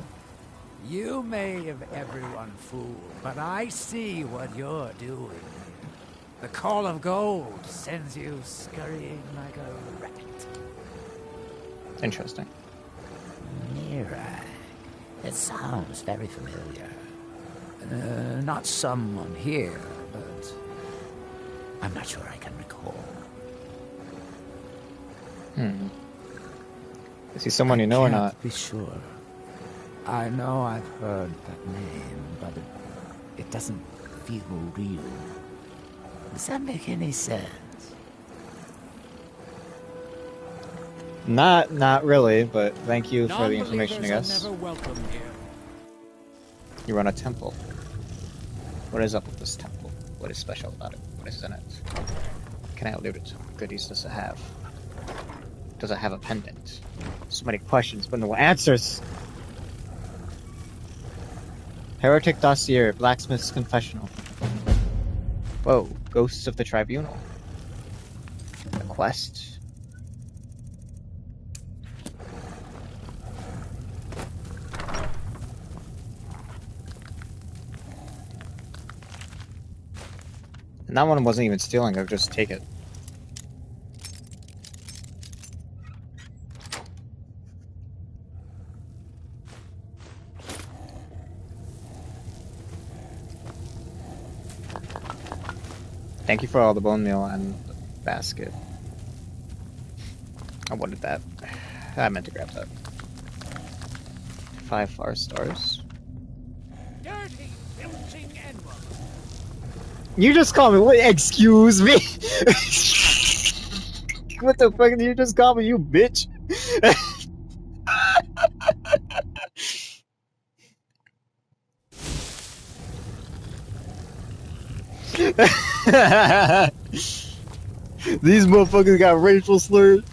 You may have everyone fooled, but I see what you're doing. The call of gold sends you scurrying like a rat. Interesting. Mirag. It sounds very familiar. Not someone here, but I'm not sure I can recall. Is he someone you know or not? Be sure. I know I've heard that name, but it doesn't feel real. Does that make any sense? Not really, but thank you for the information, I Non-believers guess. are never welcome here. You run a temple. What is up with this temple? What is special about it? What is in it? Can I loot it? What goodies does it have? Does it have a pendant? So many questions, but no answers! Heretic Dossier, Blacksmith's Confessional. Whoa, Ghosts of the Tribunal. A quest. And that one wasn't even stealing, I would just take it. Thank you for all the bone meal and the basket. I wanted that. I meant to grab that. 5 far stars. Dirty, filching Enron. You just call me what? Excuse me? What the fuck did you just call me, you bitch? These motherfuckers got racial slurs.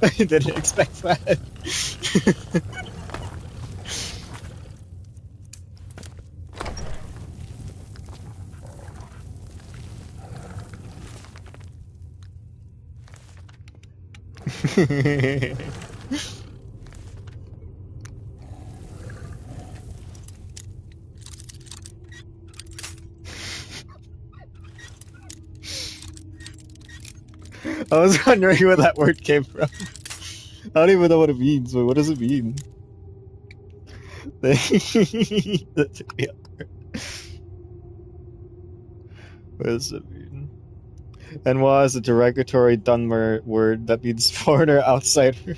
I didn't expect that. I was wondering where that word came from. I don't even know what it means, but what does it mean? That took me up. What does it mean? Enwa is a derogatory Dunmer word that means foreigner, outsider.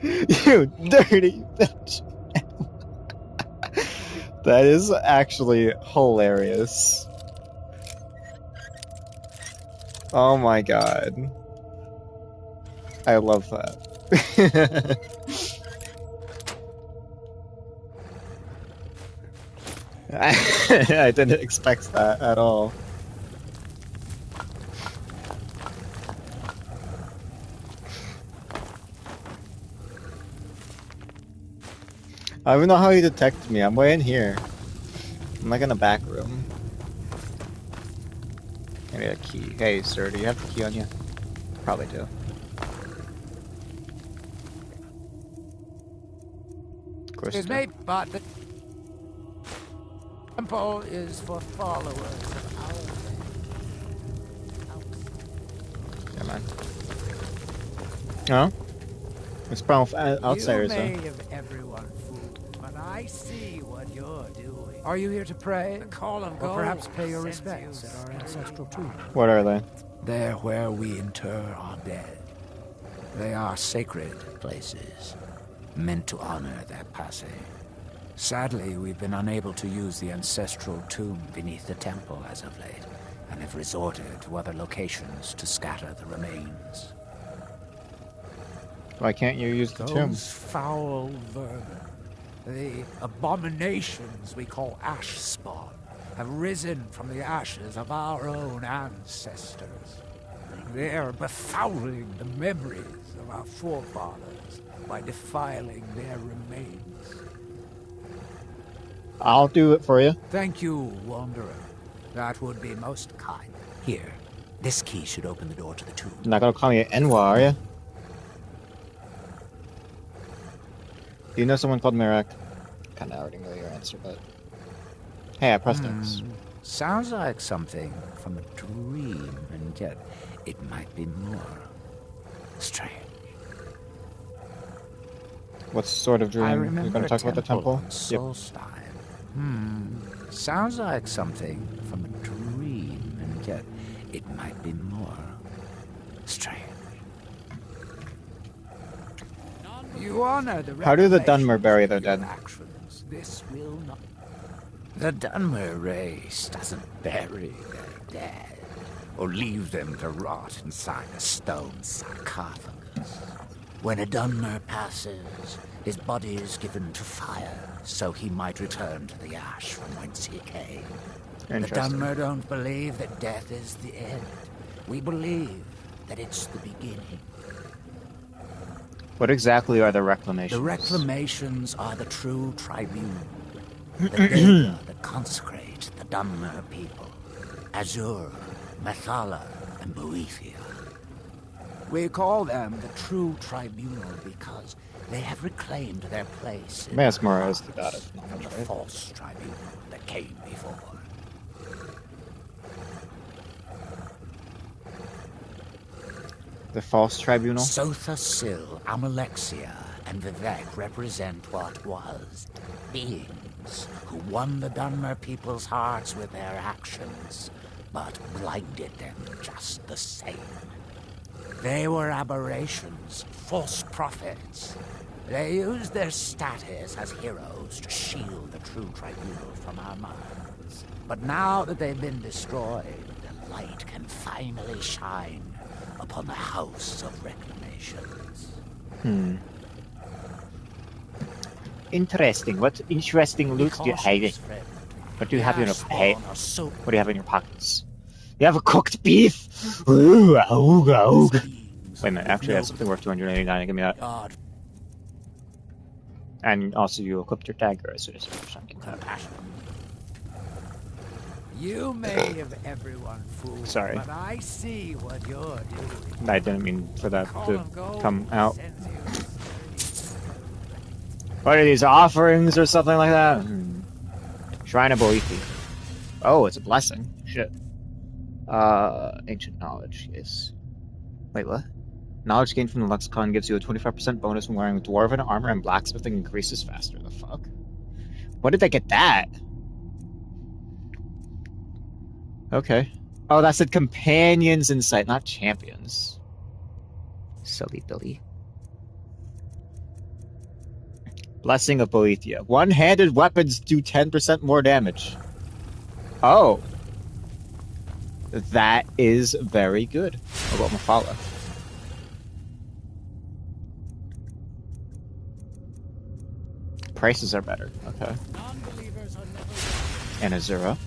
You dirty bitch. That is actually hilarious. Oh my god. I love that. I didn't expect that at all. I don't even know how he detected me. I'm way in here. I'm like in the back room. Maybe a key. Hey, sir, do you have the key on you? Probably do. Of course. Excuse me, but the temple is for followers of our faith. Yeah, man. Oh? What's the problem with outsiders, You may though? have everyone fooled, but I see what you're doing. Are you here to pray? The call of gold. Or perhaps pay your respects at our ancestral tomb. What are they? They're where we inter our dead. They are sacred places, meant to honor their passing. Sadly, we've been unable to use the ancestral tomb beneath the temple as of late, and have resorted to other locations to scatter the remains. Why can't you use the tomb? Those foul vermin, the abominations we call ash spawn, have risen from the ashes of our own ancestors. They're befouling the memories of our forefathers by defiling their remains. I'll do it for you. Thank you, Wanderer. That would be most kind. Here, this key should open the door to the tomb. You're not gonna call me Enwa, are you? Do you know someone called Mirak? Kinda already know your answer, but... Hey, I pressed X. Sounds like something from a dream, and yet it might be more strange. What sort of dream? I You're remember gonna talk about the temple? on Solstein. Sounds like something from a dream, and yet it might be more strange. You honor the How do the Dunmer bury their your dead? actions. This will not. The Dunmer race doesn't bury their dead, or leave them to rot inside a stone sarcophagus. When a Dunmer passes, his body is given to fire, so he might return to the ash from whence he came. The Interesting. Dunmer don't believe that death is the end. We believe that it's the beginning. What exactly are the reclamations? The reclamations are the true tribunal. The data that consecrate the Dunmer people. Azure, Methala, and Boethia. We call them the true tribunal because they have reclaimed their place in Masmara is the goddess. from the false tribunal that came before. The false tribunal? Sotha Sil, Amalexia, and Vivek represent what was beings who won the Dunmer people's hearts with their actions, but blinded them just the same. They were aberrations, false prophets. They used their status as heroes to shield the true tribunal from our minds. But now that they've been destroyed, the light can finally shine upon the House of Reclamations. Interesting. What interesting loot do you have? What do you have in your What do you have in your pockets? You have a cooked beef. Ooh, ooga, ooga. Wait a minute. Actually, that's something worth 289. Give me that. God, And also, you equipped your dagger as soon as you finish. compassion. You may have everyone fooled, Sorry. but I see what you're doing. I didn't mean for that Call to of gold come out. sends you What are these offerings or something like that? Shrine of Boethi. Oh, it's a blessing. Shit. Ancient knowledge. Yes. Wait, what? Knowledge gained from the lexicon gives you a 25% bonus when wearing dwarven armor, and blacksmithing increases faster. The fuck? When did they get that? Okay. Oh, that said companions in sight, not champions. Silly Billy. Blessing of Boethia. One-handed weapons do 10% more damage. Oh. That is very good. What about Mafala? Prices are better. Okay. Non-believers are never And a 0.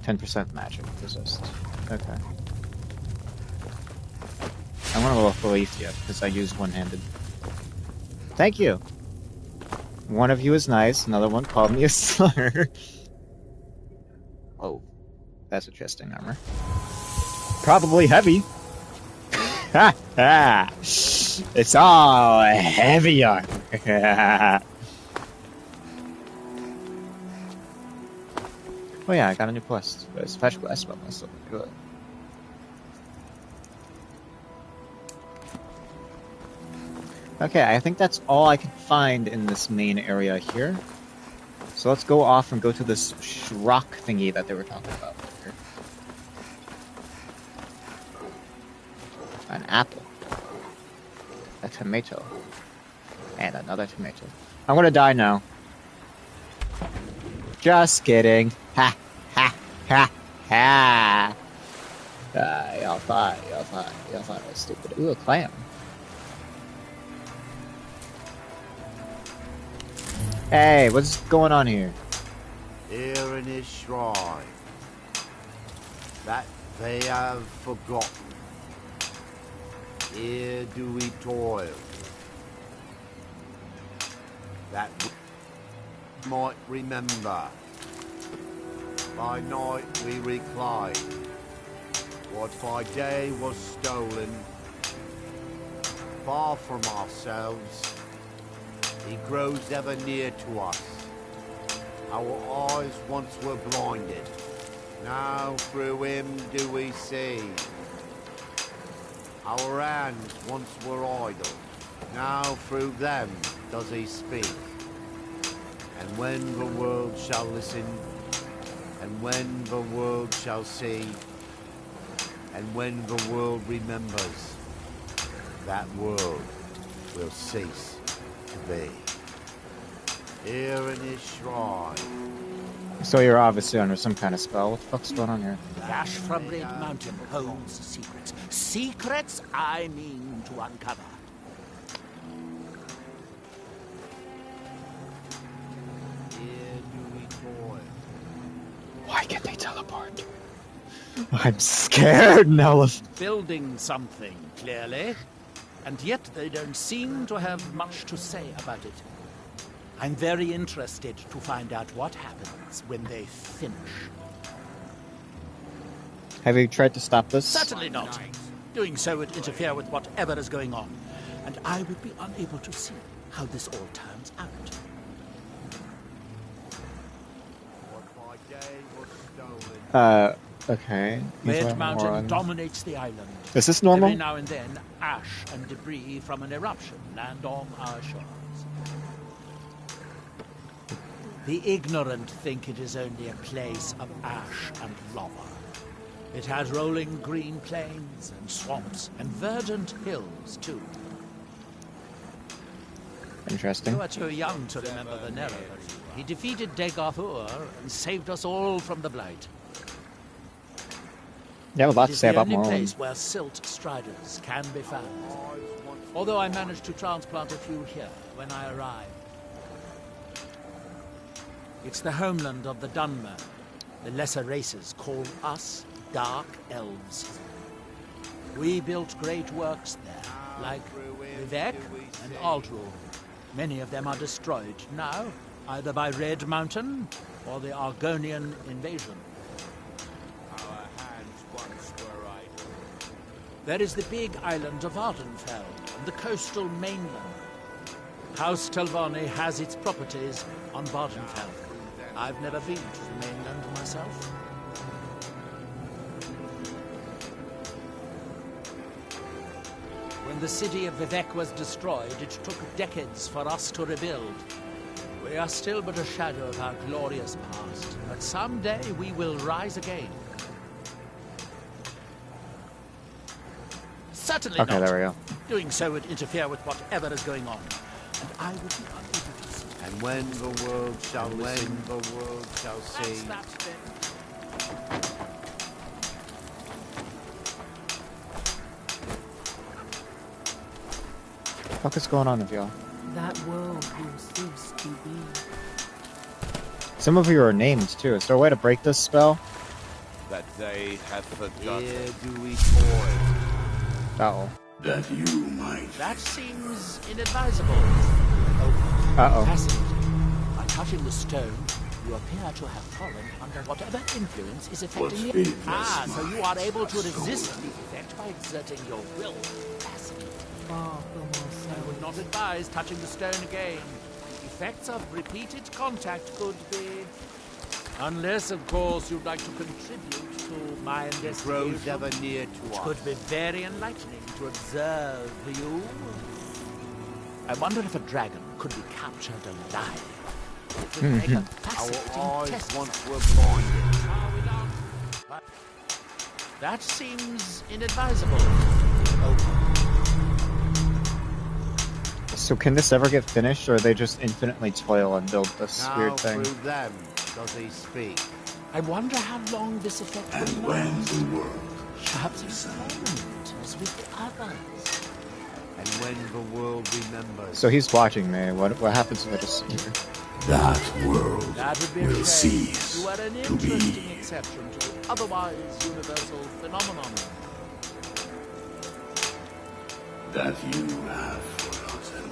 10% magic resist. Okay. I'm gonna roll for Leaf yet, because I use one-handed. Thank you! One of you is nice, another one called me a slur. Oh, that's a chesting armor. Probably heavy. Ha ha! It's all heavy armor. Oh yeah, I got a new quest. It's fetch quest, but that's looking good. Okay, I think that's all I can find in this main area here. So let's go off and go to this Shrock thingy that they were talking about here. An apple. A tomato. And another tomato. I'm gonna die now. Just kidding. Ha ha ha ha. Y'all thought I was stupid. Ooh, a clam. Hey, what's going on here? Here in his shrine, that they have forgotten. Here do we toil, that we might remember. By night we recline, what by day was stolen. Far from ourselves, he grows ever near to us. Our eyes once were blinded, now through him do we see. Our hands once were idle, now through them does he speak. And when the world shall listen, and when the world shall see, and when the world remembers, that world will cease to be. Here in his shrine. So you're obviously under some kind of spell. What the fuck's going on here? The ash from Red Mountain holds secrets. Secrets I mean to uncover. Here do we toil. Why can't they teleport? I'm scared, Nelith. Building something, clearly. And yet they don't seem to have much to say about it. I'm very interested to find out what happens when they finish. Have you tried to stop this? Certainly not. Doing so would interfere with whatever is going on, and I would be unable to see how this all turns out. What by day was stolen. Okay. Red Mountain dominates the island. Is this normal? Every now and then, ash and debris from an eruption land on our shores. The ignorant think it is only a place of ash and lava. It has rolling green plains and swamps and verdant hills, too. Interesting. You are too young to remember the Narrow. He defeated Degarthur and saved us all from the Blight. You have a lot It to is say the about only Morrowind. place where silt striders can be found. Although I managed to transplant a few here when I arrived. It's the homeland of the Dunmer. The lesser races call us Dark Elves. We built great works there, like Vivek and Aldrul. Many of them are destroyed now, either by Red Mountain or the Argonian invasion. Our hands once were idle. There is the big island of Ardenfell and the coastal mainland. House Telvanni has its properties on Vardenfell. I've never been to the mainland myself. When the city of Vivek was destroyed, it took decades for us to rebuild. We are still but a shadow of our glorious past, but someday we will rise again. Certainly Okay, not. there we go. Doing so would interfere with whatever is going on, and I would be unable to see. And when the world shall listen, the world shall see. That's bit. What the fuck is going on with y'all? that world will cease to be. Some of you are named too. Is there a way to break this spell? That they have forgotten. Here do we toil. Uh-oh. That you might. That seems inadvisable. Uh-oh. Fascinating. By touching the stone, you appear to have fallen under whatever influence is affecting What you. fate Ah, has so you mine are able to has resist stolen. the effect by exerting your will. Fascinating. Far from I would ourselves. not advise touching the stone again. The effects of repeated contact could be... Unless, of course, you'd like to contribute to my It investigation. grows ever near to It us. could be very enlightening to observe you. I wonder if a dragon could be captured alive. It would make a fascinating Our eyes test. once were blinded. Are we done? That seems inadvisable. So can this ever get finished, or they just infinitely toil and build this Now weird thing? through them does he speak. I wonder how long this effect And will when last. the world Perhaps it's permanent, as with the others. And when the world remembers. So he's watching me. What happens if I just... that world That would be a will shame. cease You are an to interesting be. exception to the otherwise universal phenomenon. That you have forgotten.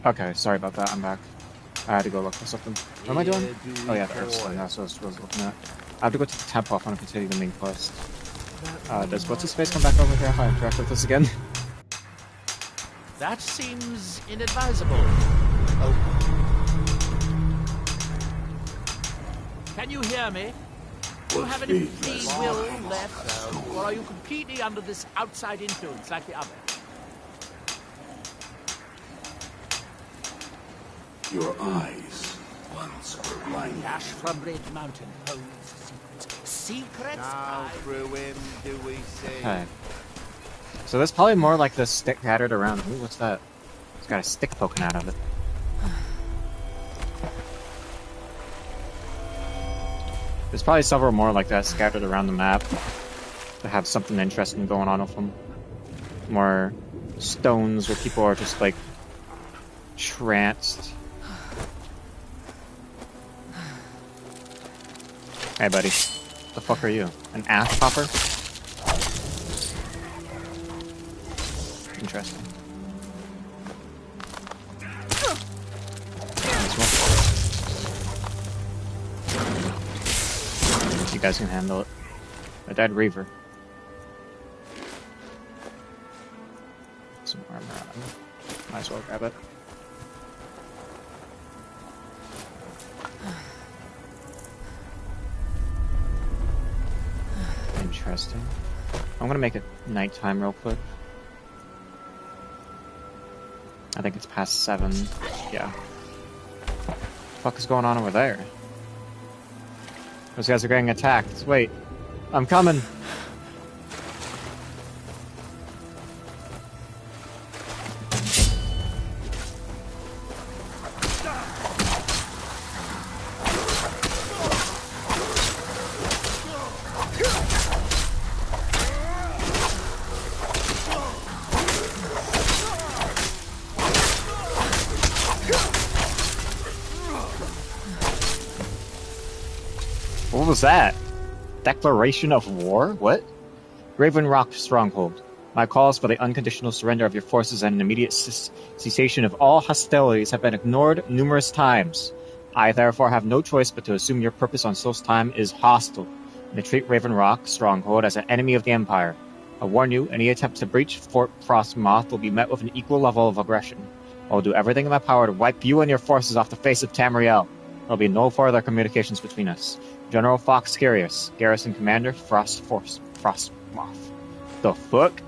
Okay, sorry about that. I'm back. I had to go look for something. What am I doing? Oh yeah, first. That's what I was looking at. I have to go to the temple if I want to continue the main quest. Does what's his face come back over here if I interact with this again? That seems inadvisable. Oh. Can you hear me? Do you have any free will left, or are you completely under this outside influence like the other? Your eyes once were blinded. Ash from Red Mountain holds secrets. Now through him do we see. Okay. So that's probably more like the stick scattered around. Ooh, what's that? It's got a stick poking out of it. There's probably several more like that scattered around the map that have something interesting going on with them. More stones where people are just like tranced. Hey buddy, the fuck are you? An ash popper? Interesting. You guys can handle it. A dead reaver. Some armor on him. Might as well grab it. Interesting. I'm gonna make it nighttime real quick. I think it's past 7. Yeah. What the fuck is going on over there? Those guys are getting attacked. Wait. I'm coming. What was that? Declaration of war? What? Raven Rock Stronghold. My calls for the unconditional surrender of your forces and an immediate cessation of all hostilities have been ignored numerous times. I therefore have no choice but to assume your purpose on Sol's time is hostile, and to treat Raven Rock Stronghold as an enemy of the Empire. I warn you, any attempt to breach Fort Frostmoth will be met with an equal level of aggression. I will do everything in my power to wipe you and your forces off the face of Tamriel. There will be no further communications between us. General Fox Curious, Garrison Commander, Frostmoth. The fuck?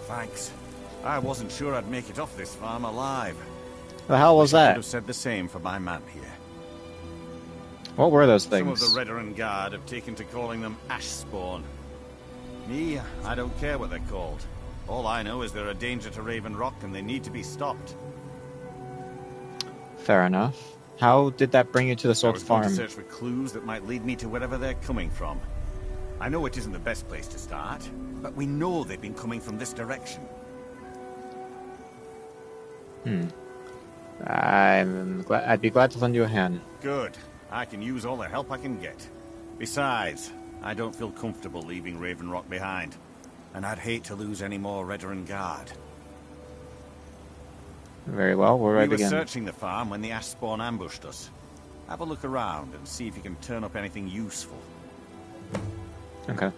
Thanks. I wasn't sure I'd make it off this farm alive. The hell was I that? could have said the same for my man here. What were those Some of things? the Redder and Guard have taken to calling them ash spawn. Me, I don't care what they're called. All I know is they're a danger to Raven Rock and they need to be stopped. Fair enough. How did that bring you to the I Salt was going to Farm? search for clues that might lead me to wherever they're coming from. I know it isn't the best place to start, but we know they've been coming from this direction. I'd be glad to lend you a hand. Good. I can use all the help I can get. Besides, I don't feel comfortable leaving Raven Rock behind. And I'd hate to lose any more Redder and Guard. Very well, where do I We were begin? searching the farm when the ash spawn ambushed us. Have a look around and see if you can turn up anything useful. Okay.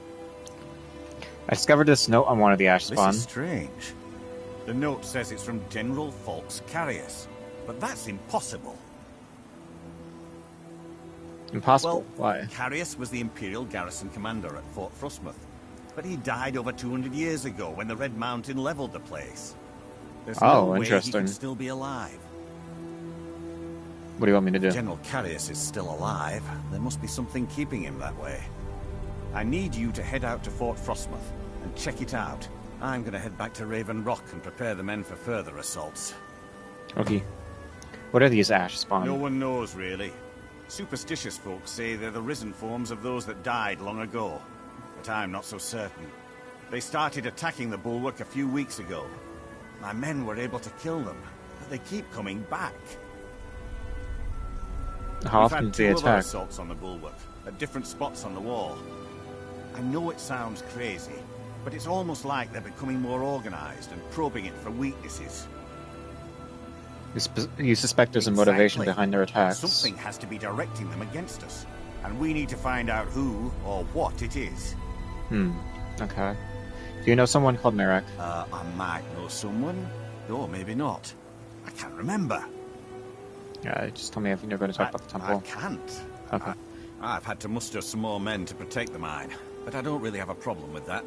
I discovered this note on one of the ash spawn. This is strange. The note says it's from General Fox Curious, but that's impossible. Impossible? Well, Why? Curious was the Imperial garrison commander at Fort Frostmoth, but he died over 200 years ago when the Red Mountain leveled the place. There's no way he interesting. can still be alive. What do you want me to do? General Curious is still alive. There must be something keeping him that way. I need you to head out to Fort Frostmoth and check it out. I'm going to head back to Raven Rock and prepare the men for further assaults. Okay. What are these ash spawn? No one knows, really. Superstitious folks say they're the risen forms of those that died long ago. But I'm not so certain. They started attacking the bulwark a few weeks ago. My men were able to kill them, but they keep coming back. How We've often had do they two other attack? assaults on the bulwark, at different spots on the wall. I know it sounds crazy, but it's almost like they're becoming more organized and probing it for weaknesses. You suspect there's a motivation Exactly. behind their attacks. Something has to be directing them against us, and we need to find out who or what it is. Okay. Do you know someone called Merrick? I might know someone, or maybe not. I can't remember. Yeah, just tell me if you're going to talk about the temple. I can't. Okay. I've had to muster some more men to protect the mine, but I don't really have a problem with that.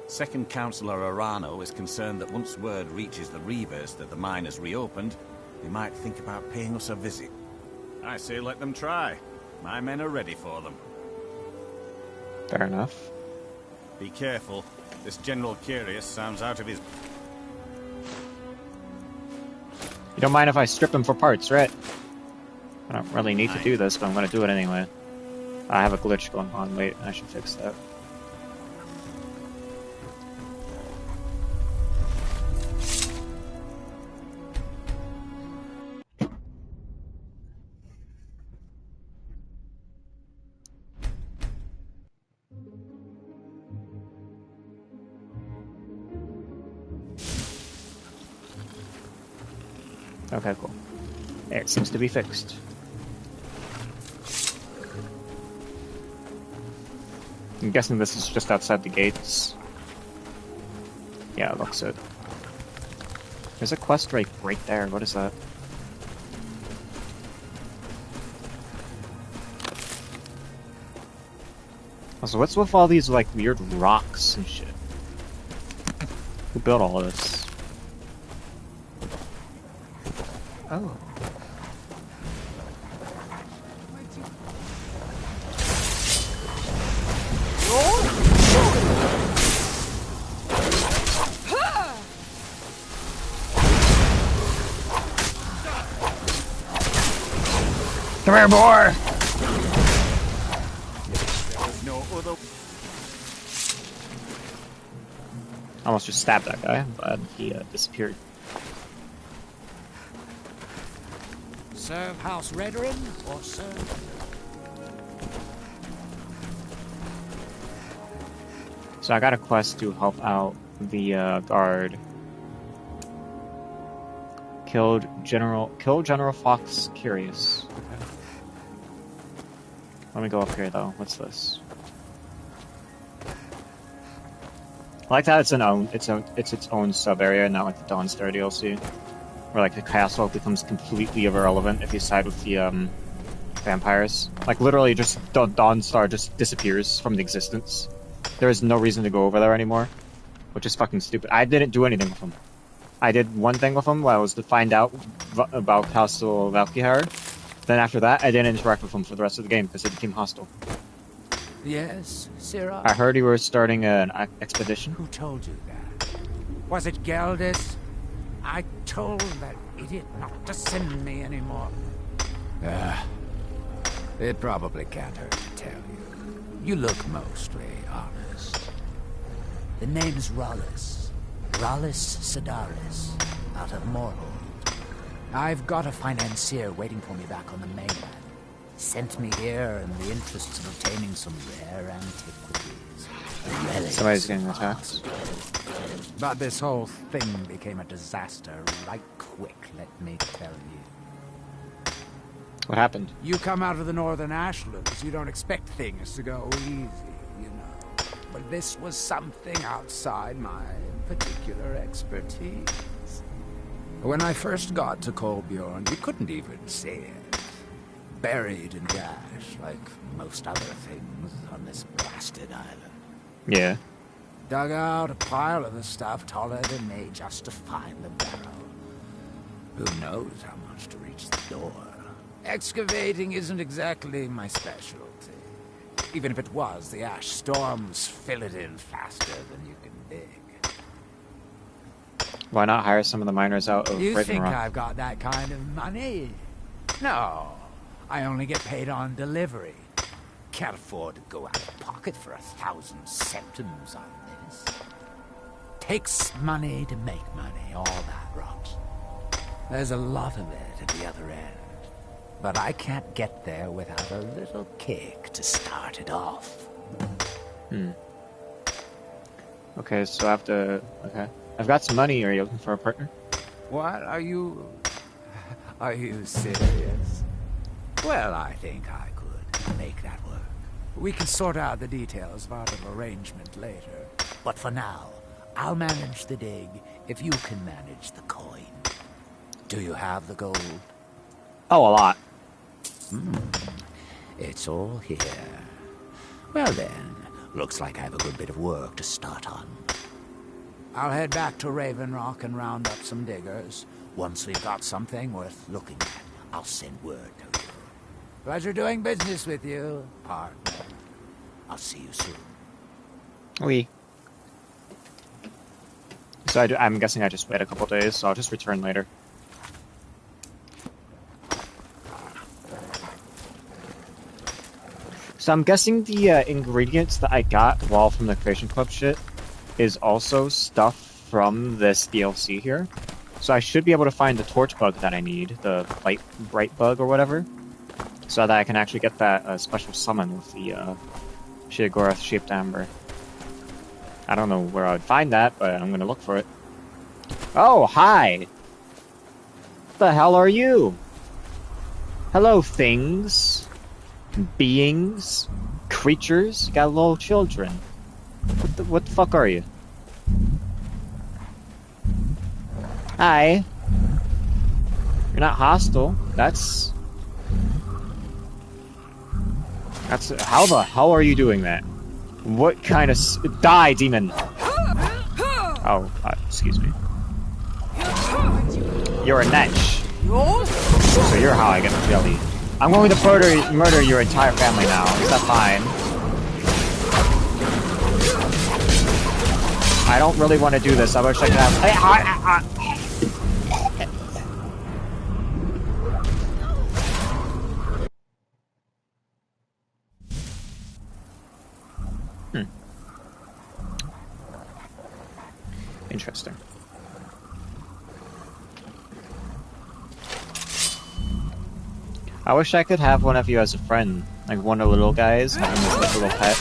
Second Councillor Arano is concerned that once word reaches the Reavers that the mine has reopened, they might think about paying us a visit. I say let them try. My men are ready for them. Fair enough. Be careful. This General Curious sounds out of his... You don't mind if I strip him for parts, right? I don't really need to do this, but I'm going to do it anyway. I have a glitch going on. Wait, I should fix that. Okay, cool. It seems to be fixed. I'm guessing this is just outside the gates. Yeah, it looks it. There's a quest right there. What is that? Also, what's with all these, like, weird rocks and shit? Who built all of this? Oh. Come here, boy! There's no other... I almost just stabbed that guy, but he disappeared. Serve House Redoran or serve... So I got a quest to help out the guard. Kill General Fox Curious. Okay. Let me go up here though. What's this? I like that it's its own sub area, not like the Dawnstar DLC, where like the castle becomes completely irrelevant if you side with the vampires. Like literally, just Dawnstar just disappears from the existence. There is no reason to go over there anymore, which is fucking stupid. I didn't do anything with him. I did one thing with him, was to find out about Castle Valkyhar. Then after that, I didn't interact with him for the rest of the game because it became hostile. Yes, Sirrah? I heard you were starting an expedition. Who told you that? Was it Geldis? I told that idiot not to send me anymore. It probably can't hurt to tell you. You look mostly honest. The name's Rollis. Rollis Sedaris, out of Morhold. I've got a financier waiting for me back on the mainland. Sent me here in the interests of obtaining some rare antiquities. Somebody's getting attacked. But this whole thing became a disaster right quick, let me tell you. What happened? You come out of the Northern Ashlands, you don't expect things to go easy, you know. But this was something outside my particular expertise. When I first got to Kolbjorn, you couldn't even see it. Buried in ash, like most other things on this blasted island. Yeah. Dug out a pile of the stuff taller than me just to find the barrel. Who knows how much to reach the door? Excavating isn't exactly my specialty. Even if it was, the ash storms fill it in faster than you can dig. Why not hire some of the miners out of You think Ravenrock? I've got that kind of money? No, I only get paid on delivery. Can't afford to go out of pocket for 1,000 septims on this. Takes money to make money, all that rot. There's a lot of it at the other end. But I can't get there without a little kick to start it off. Okay, so I have to... Okay. I've got some money. Are you looking for a partner? What? Are you serious? Well, I think I could make that work. We can sort out the details of our little arrangement later. But for now, I'll manage the dig if you can manage the coin. Do you have the gold? Oh, a lot. It's all here. Well then, looks like I have a good bit of work to start on. I'll head back to Raven Rock and round up some diggers. Once we've got something worth looking at, I'll send word to you. Pleasure doing business with you, partner. I'll see you soon. Oui. So I'm guessing I just wait a couple days, so I'll just return later. So I'm guessing the ingredients that I got while from the Creation Club shit is also stuff from this DLC here. So I should be able to find the torch bug that I need, the bright bug or whatever, so that I can actually get that special summon with the Sheogorath shaped amber. I don't know where I would find that, but I'm gonna look for it. Oh, hi! What the hell are you? Hello, things. Beings. Creatures. You got little children. What the fuck are you? Hi. You're not hostile. That's... How the hell are you doing that? What kind of... Die, demon! Oh, excuse me. You're a netch. So you're how I get the jelly. I'm going to murder your entire family now. Is that fine? I don't really want to do this. I wish I could have... Interesting. I wish I could have one of you as a friend. Like one of the little guys, having this like, little pet.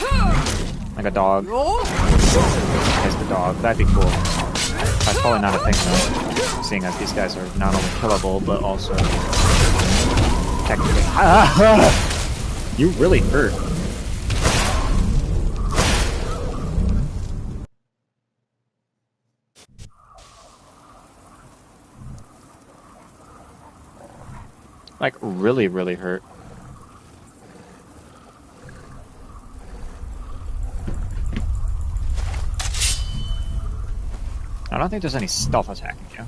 Like a dog. As the dog. That'd be cool. That's probably not a thing though. Seeing as these guys are not only killable, but also... technically... You really hurt. Like, really, really hurt. I don't think there's any stealth attacking you.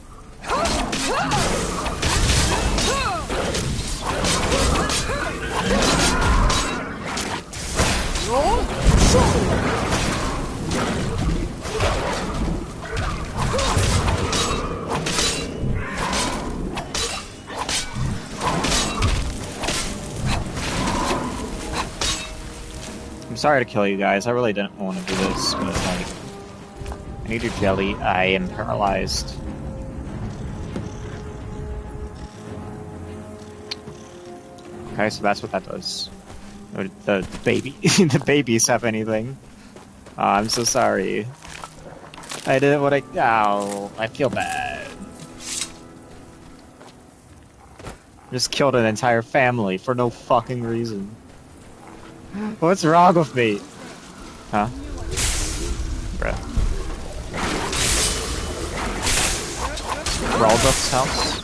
I'm sorry to kill you guys. I really didn't want to do this, but like, I need your jelly. I am paralyzed. Okay, so that's what that does. The baby, the babies have anything? Oh, I'm so sorry. I didn't want to. Ow, I feel bad. Just killed an entire family for no fucking reason. What's wrong with me? Huh? Bruh. Raldruck's house?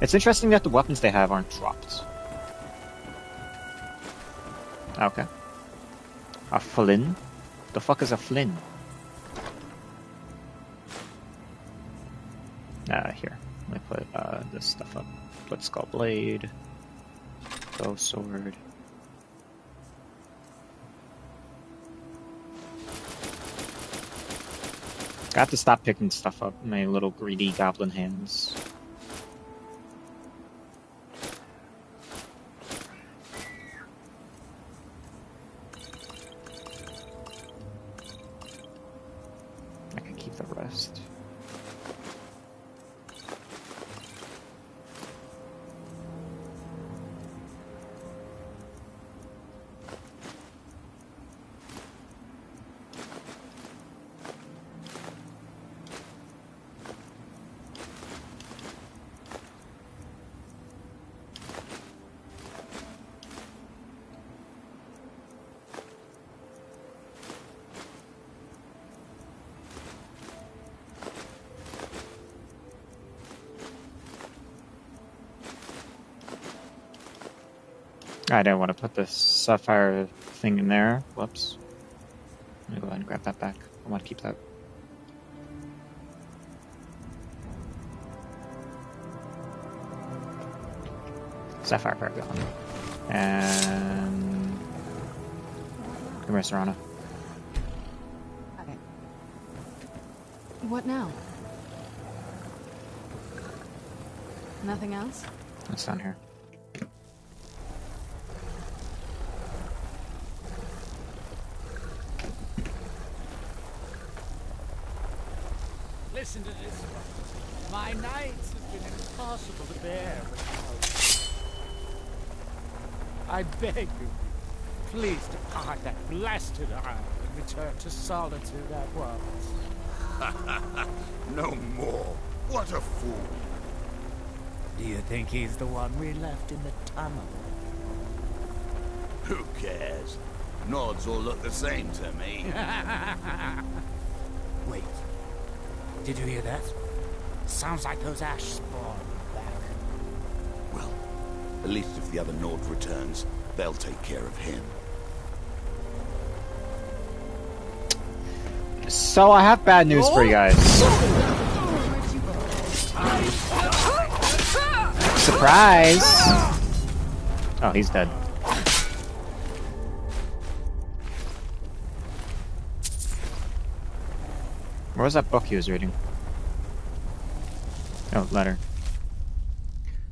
It's interesting that the weapons they have aren't dropped. Okay. A flin? The fuck is a flin? Here. Let me put this stuff up. Put Skull Blade. Bow Sword. I have to stop picking stuff up in my little greedy goblin hands. I can keep the rest. I didn't want to put the sapphire thing in there. Whoops. Let me go ahead and grab that back. I want to keep that. Sapphire paragon. And come here, Serana. What now? Nothing else? It's down here. Listen to this. My nights have been impossible to bear without. I beg you, please depart that blasted isle and return to solitude at once. No more. What a fool. Do you think he's the one we left in the tunnel? Who cares? Nods all look the same to me. Wait. Did you hear that? Sounds like those ash spawned back. Well, at least if the other Nord returns, they'll take care of him. So I have bad news for you guys. Surprise! Oh, he's dead. Where was that book he was reading? Oh, letter.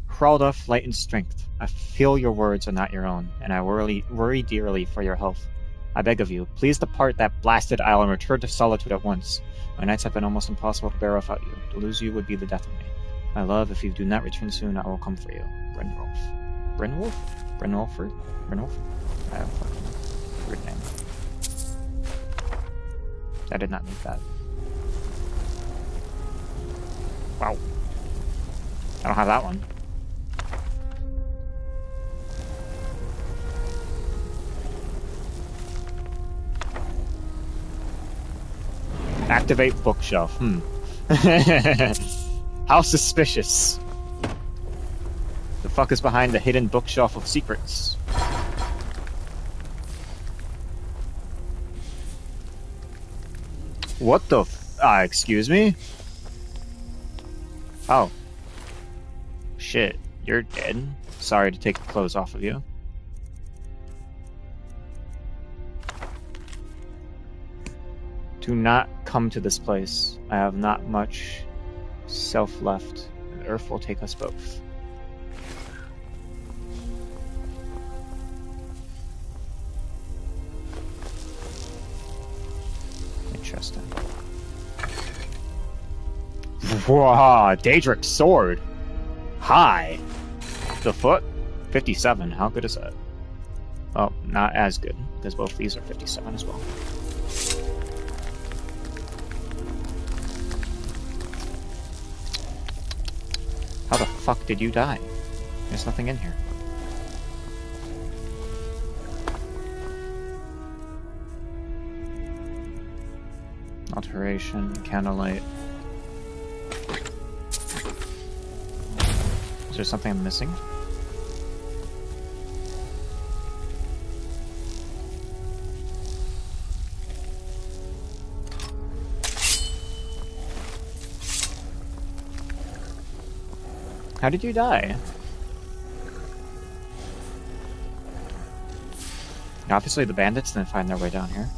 Hralda, flight and strength. I feel your words are not your own, and I worry dearly for your health. I beg of you, please depart that blasted isle and return to solitude at once. My nights have been almost impossible to bear without you. To lose you would be the death of me. My love, if you do not return soon, I will come for you. Brynwolf. Brynwolf? Brynwolfer? Brynwolf? I have a fucking weird name. I did not need that. Wow. I don't have that one. Activate bookshelf. How suspicious. The fuck is behind the hidden bookshelf of secrets? What the excuse me? Oh. Shit, you're dead. Sorry to take the clothes off of you. Do not come to this place. I have not much self left, and Earth will take us both. Interesting. Wow, Daedric's sword. High. The foot? 57. How good is that? Well, not as good, because both these are 57 as well. How the fuck did you die? There's nothing in here. Alteration, candlelight. Is there something I'm missing? How did you die? Obviously the bandits didn't find their way down here.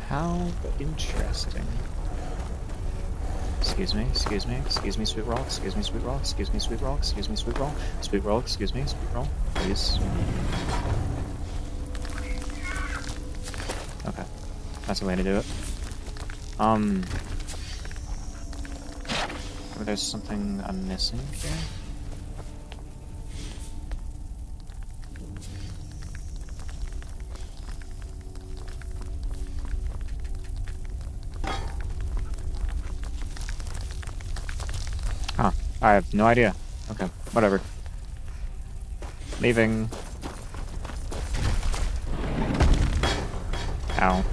How interesting. Excuse me, excuse me, excuse me, sweet roll, excuse me, sweet roll, excuse me, sweet roll, excuse me, sweet roll, sweet roll, excuse me, sweet roll, please. Okay, that's the way to do it. There's something I'm missing here. Huh. I have no idea. Okay, whatever. Leaving. Ow.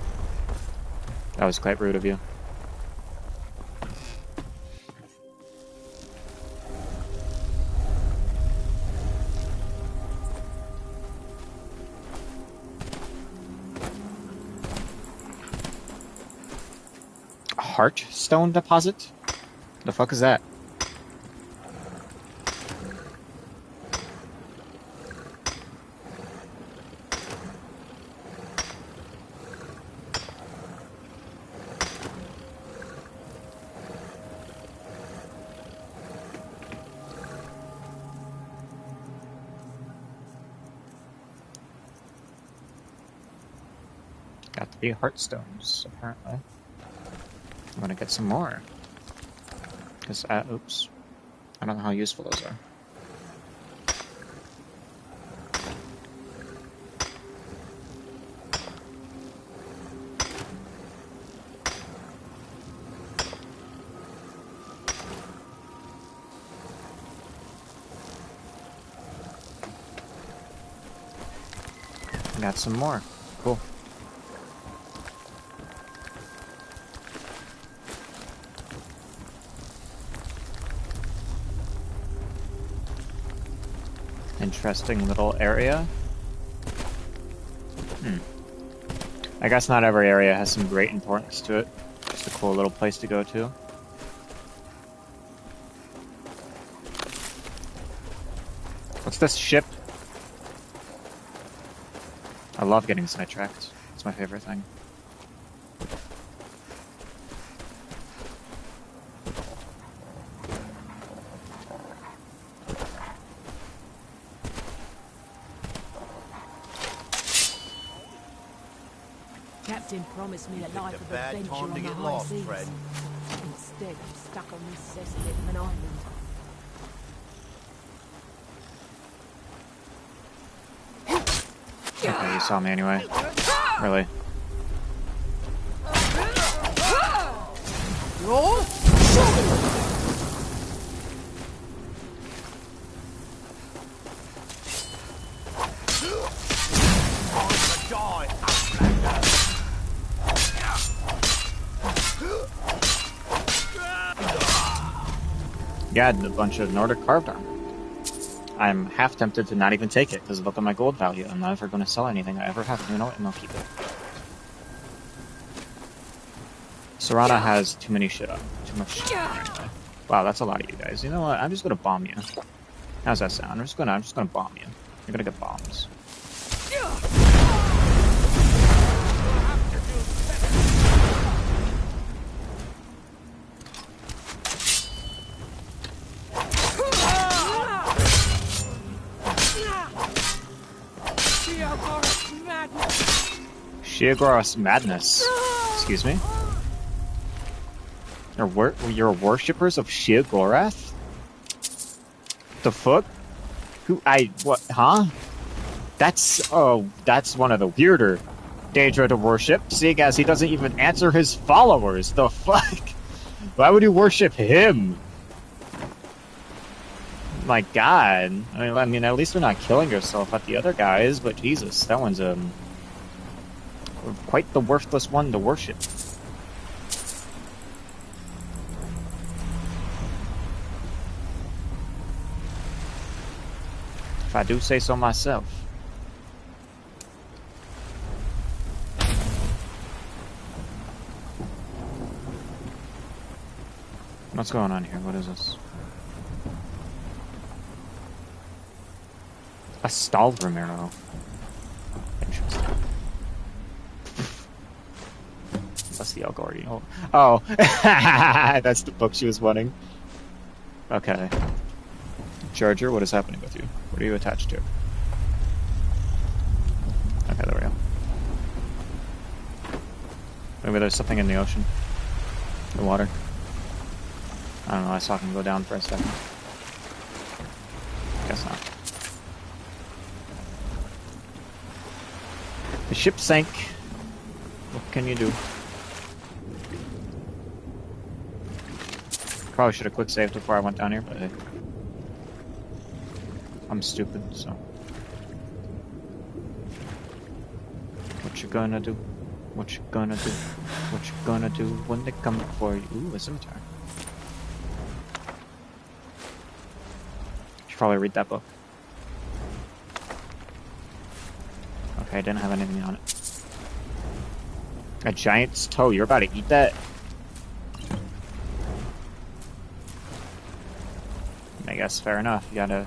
That was quite rude of you. Heartstone deposit? The fuck is that? Got 3 heartstones, apparently. I'm gonna get some more. Because, oops. I don't know how useful those are. Got some more. Cool. Interesting little area. I guess not every area has some great importance to it. Just a cool little place to go to. What's this ship? I love getting sidetracked. It's my favorite thing. Captain promised me a life of bad adventure time on to the get high lost, seas. Fred. Instead, I'm stuck on this cesspit of an island. Okay, you saw me anyway. Really? Yeah, a bunch of Nordic carved armor. I'm half tempted to not even take it because look at my gold value. I'm not ever going to sell anything I ever have. You know what? And I'll keep it. Serana has too many shit up. Too much shit up anyway. Wow, that's a lot of you guys. You know what? I'm just going to bomb you. How's that sound? I'm just gonna bomb you. You're gonna get bombs. Sheogorath's madness. Excuse me? You're worshippers of Sheogorath? The fuck? What, huh? That's one of the weirder Daedra to worship, seeing as he doesn't even answer his followers. The fuck? Why would you worship him? My god. I mean, at least they're not killing yourself at the other guys, but Jesus, that one's, quite the worthless one to worship. If I do say so myself. What's going on here? What is this? A Stalgrim arrow. Interesting. That's the Algorian. Oh. That's the book she was wanting. Okay. Charger, what is happening with you? What are you attached to? Okay, there we go. Maybe there's something in the ocean. The water. I don't know, I saw him go down for a second. Guess not. The ship sank. What can you do? Probably should have quick saved before I went down here, but hey. I'm stupid, so. What you gonna do? What you gonna do? What you gonna do when they come for you? Ooh, a scimitar. Should probably read that book. Okay, I didn't have anything on it. A giant's toe. You're about to eat that? I guess fair enough. You gotta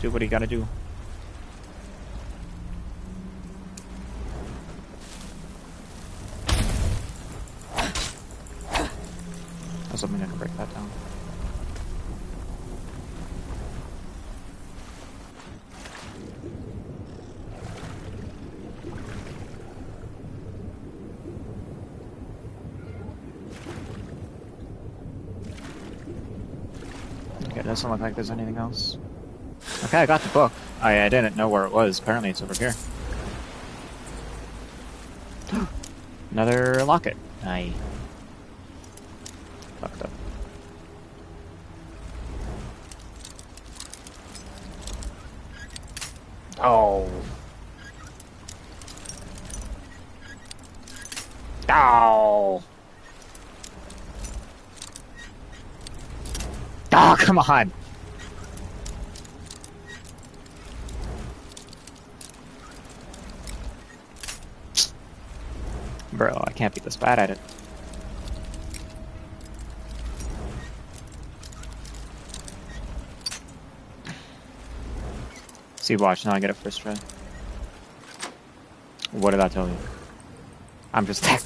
do what you gotta do. I was hoping I could break that down. Okay, it doesn't look like there's anything else. Okay, I got the book. I didn't know where it was. Apparently it's over here. Another locket. I fucked up. Oh. Oh. Oh, come on. Bro, I can't be this bad at it. See, watch, now I get it first try. What did that tell you? I'm just tech.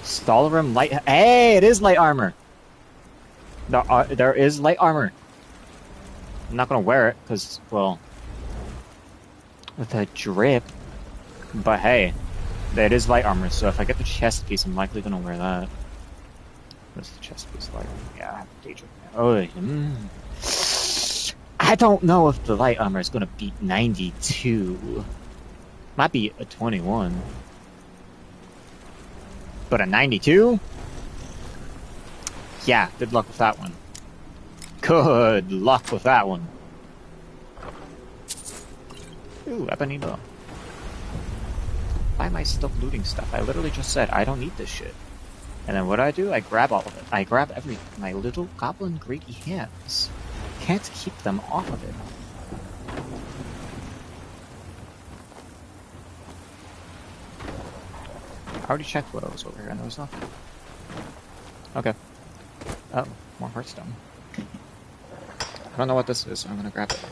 Stalrim light. Hey, it is light armor. There is light armor. I'm not gonna wear it because, well, with a drip. But hey, it is light armor. So if I get the chest piece, I'm likely gonna wear that. What's the chest piece like? Yeah, I have a daydream. Oh, I don't know if the light armor is gonna beat 92. Might be a 21. But a 92? Yeah, good luck with that one. Good luck with that one. Ooh, Ebonito. Why am I still looting stuff? I literally just said I don't need this shit. And then what do? I grab all of it. I grab everything. My little goblin greedy hands can't keep them off of it. I already checked what was over here and there was nothing. Okay. Oh, more heartstone. I don't know what this is, so I'm gonna grab it.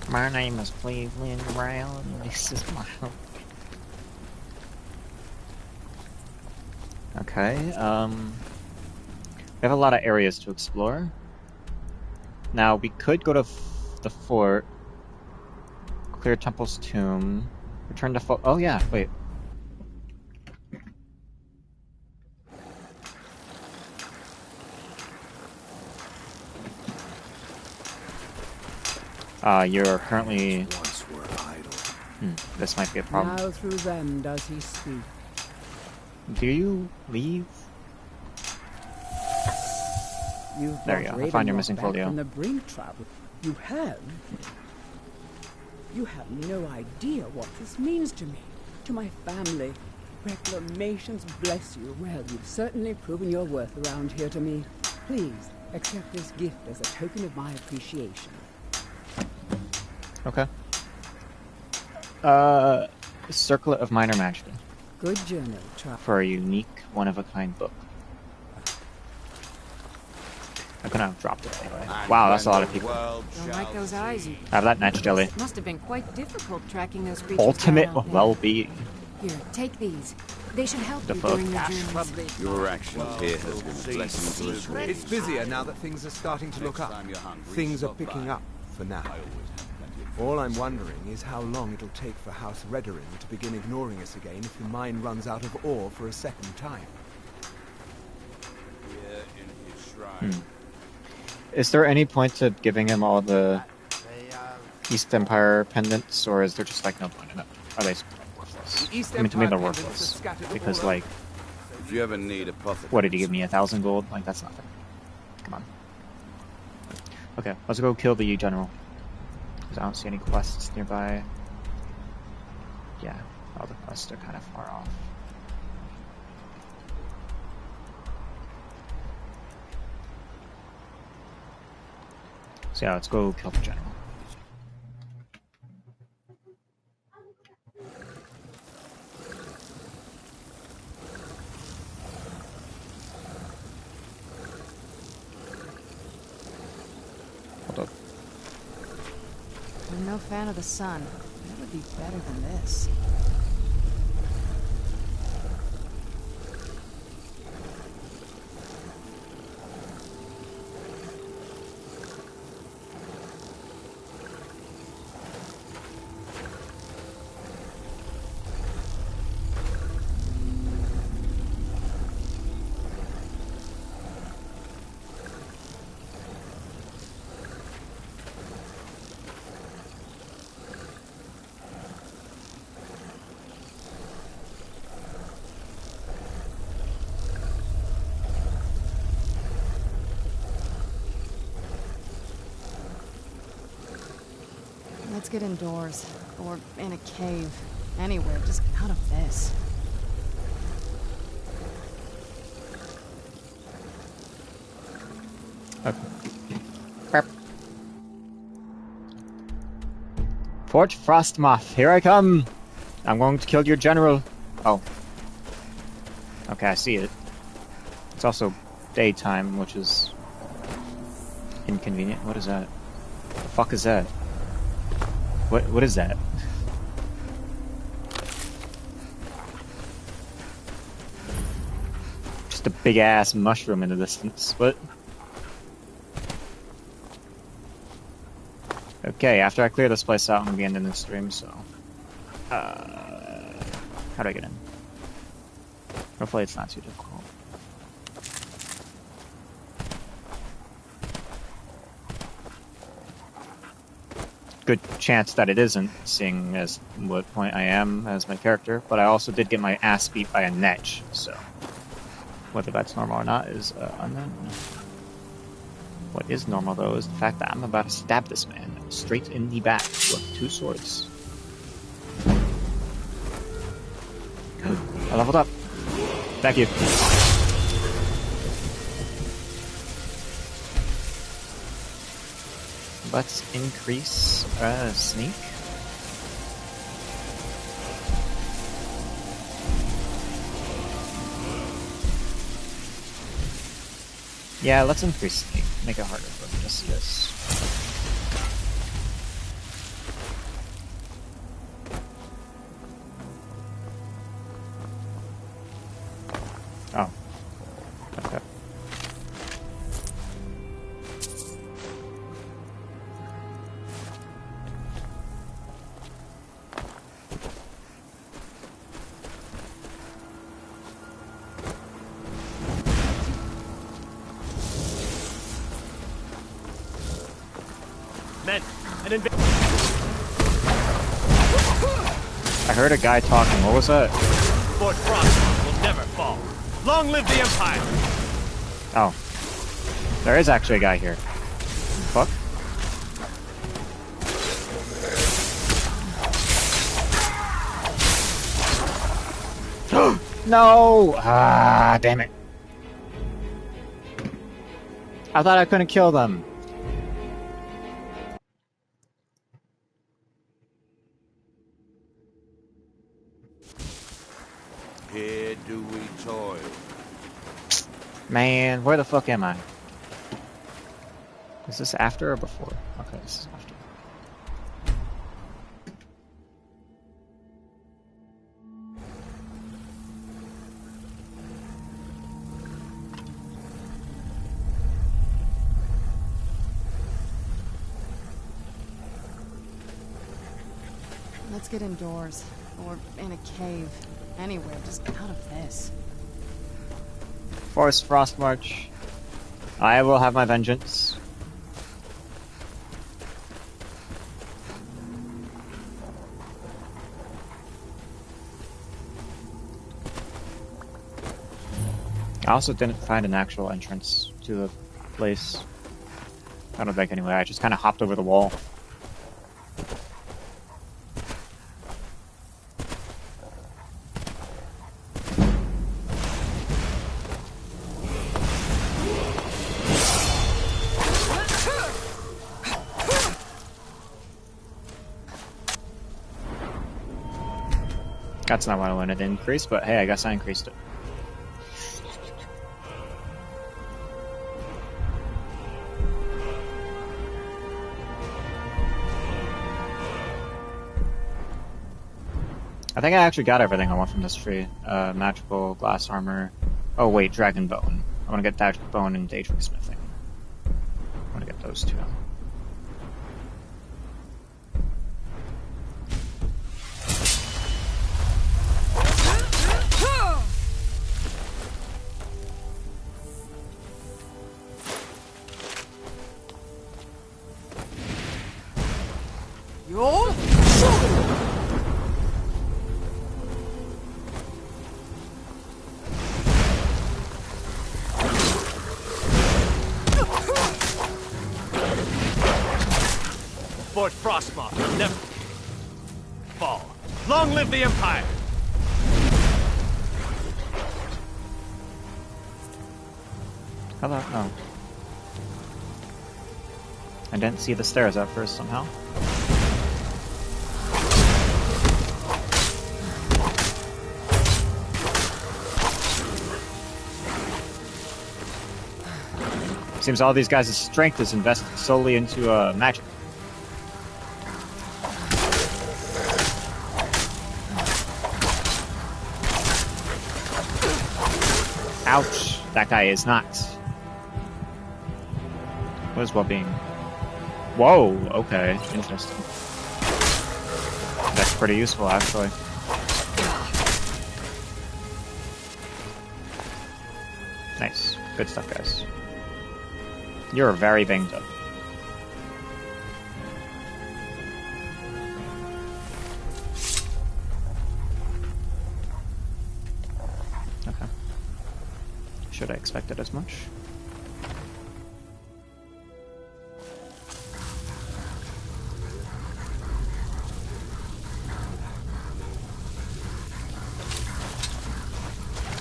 My name is Cleveland Brown, and this is my home. Okay, we have a lot of areas to explore. Now, we could go to the fort, clear Temple's tomb, return to oh yeah, wait. You're currently... this might be a problem. Now through them does he speak. Do you leave? There you go. I found your missing folio. From the brink travel. You have? You have no idea what this means to me, to my family. Reclamations bless you. Well, you've certainly proven your worth around here to me. Please accept this gift as a token of my appreciation. Okay. Circlet of Minor Magic. Good journey, for a unique, one-of-a-kind book. I couldn't have dropped it anyway. Wow, that's a lot of people. Don't like those eyes. Have that night jelly. It must have been quite difficult tracking those creatures. Ultimate well-being. Here, take these. They should help The you fuck? during your journeys. Your actions here has been a blessing to us. It's busier now that things are starting to look up. Things are picking up for now. All I'm wondering is how long it'll take for House Redorin to begin ignoring us again if the mine runs out of ore for a second time. Is there any point to giving him all the East Empire pendants, or is there just like no point in it? Are they worthless? The East I mean, to me they're Empire pendants are worthless scattered because all like, If you ever need a prophet, what did he give me? 1,000 gold? Like that's nothing. Come on. Okay, let's go kill the general. Because I don't see any quests nearby. Yeah, all the quests are kind of far off. So yeah, let's go kill the general. Hold up. I'm no fan of the sun. That would be better than this. Let's get indoors. Or in a cave. Anywhere, just out of this. Okay. Prep. Fort Frostmoth, here I come! I'm going to kill your general. Oh. Okay, I see it. It's also daytime, which is inconvenient. What is that? The fuck is that? What is that? Just a big ass mushroom in the distance. What? Okay, after I clear this place out, I'm gonna be ending this stream, so... how do I get in? Hopefully it's not too difficult. Good chance that it isn't, seeing as what point I am as my character, but I also did get my ass beat by a netch, so... whether that's normal or not is unknown. What is normal, though, is the fact that I'm about to stab this man straight in the back with 2 swords. I leveled up. Thank you. Let's increase sneak. Yeah, let's increase sneak. Make it harder for them to see us. Oh. Okay. Men, I heard a guy talking. What was that? Fort Frost will never fall. Long live the Empire! Oh. There is actually a guy here. Fuck. No! Ah, damn it. I thought I couldn't kill them. Here do we toil. Man, where the fuck am I? Is this after or before? Okay, this is after. Let's get indoors. Or in a cave. Anywhere, just out of this. Forest Frost March. I will have my vengeance. I also didn't find an actual entrance to the place. I don't think anyway. I just kind of hopped over the wall. That's not what I wanted to increase, but hey, I guess I increased it. I think I actually got everything I want from this tree. Magical glass armor. Oh wait, dragon bone. I want to get dragon bone and daedric smithing. I want to get those two. Fort Frostmoth will never fall. Long live the Empire! Hello. Oh. I didn't see the stairs at first somehow. Seems all these guys' strength is invested solely into magic. Ouch! That guy is not. What is well-being? Whoa! Okay, interesting. That's pretty useful, actually. Nice. Good stuff, guys. You're very banged up. Okay. Should I expect it as much?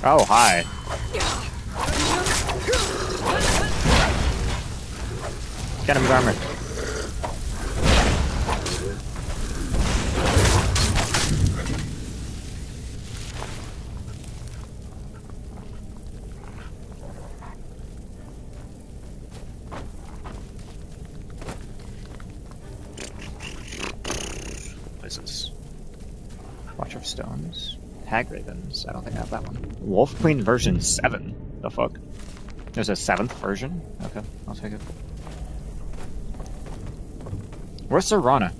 Oh, hi. Get him his armor. What is this? Watch of Stones. Hag Ravens. I don't think I have that one. Wolf Queen version 7. The fuck? There's a 7th version? Okay, I'll take it. Where's Serana?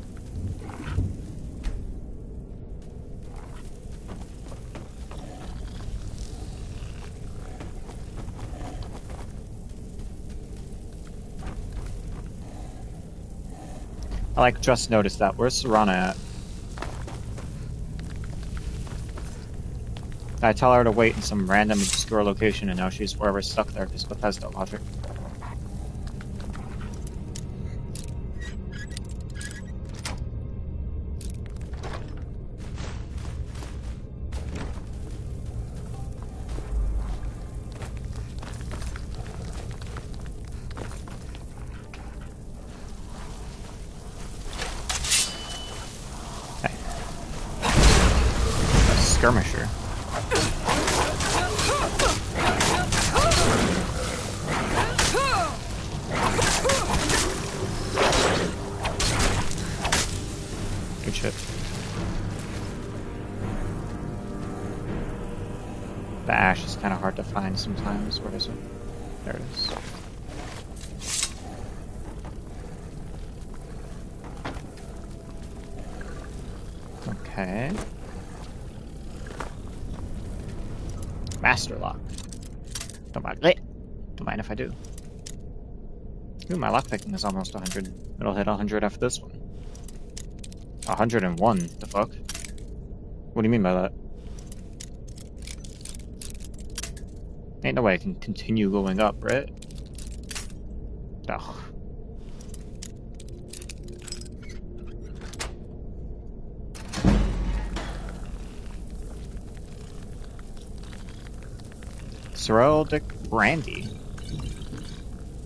I like just noticed that. Where's Serana at? I tell her to wait in some random obscure location and now she's forever stuck there because Bethesda logic. Skirmisher. Good shit. The ash is kind of hard to find sometimes. Where is it? There it is. Okay. Master lock. Don't mind. Don't mind if I do. Ooh, my lockpicking is almost 100. It'll hit 100 after this one. 101. The fuck? What do you mean by that? Ain't no way I can continue going up, right? Ugh. Cerodic brandy.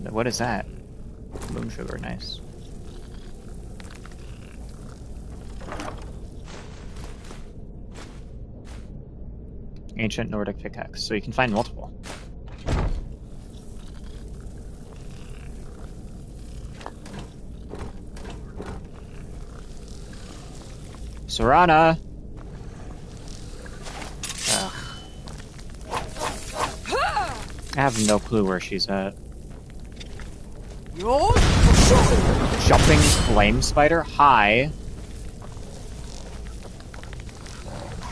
What is that? Moon sugar, nice. Ancient Nordic pickaxe, so you can find multiple. Serana! Ugh. I have no clue where she's at. Jumping flame spider? Hi.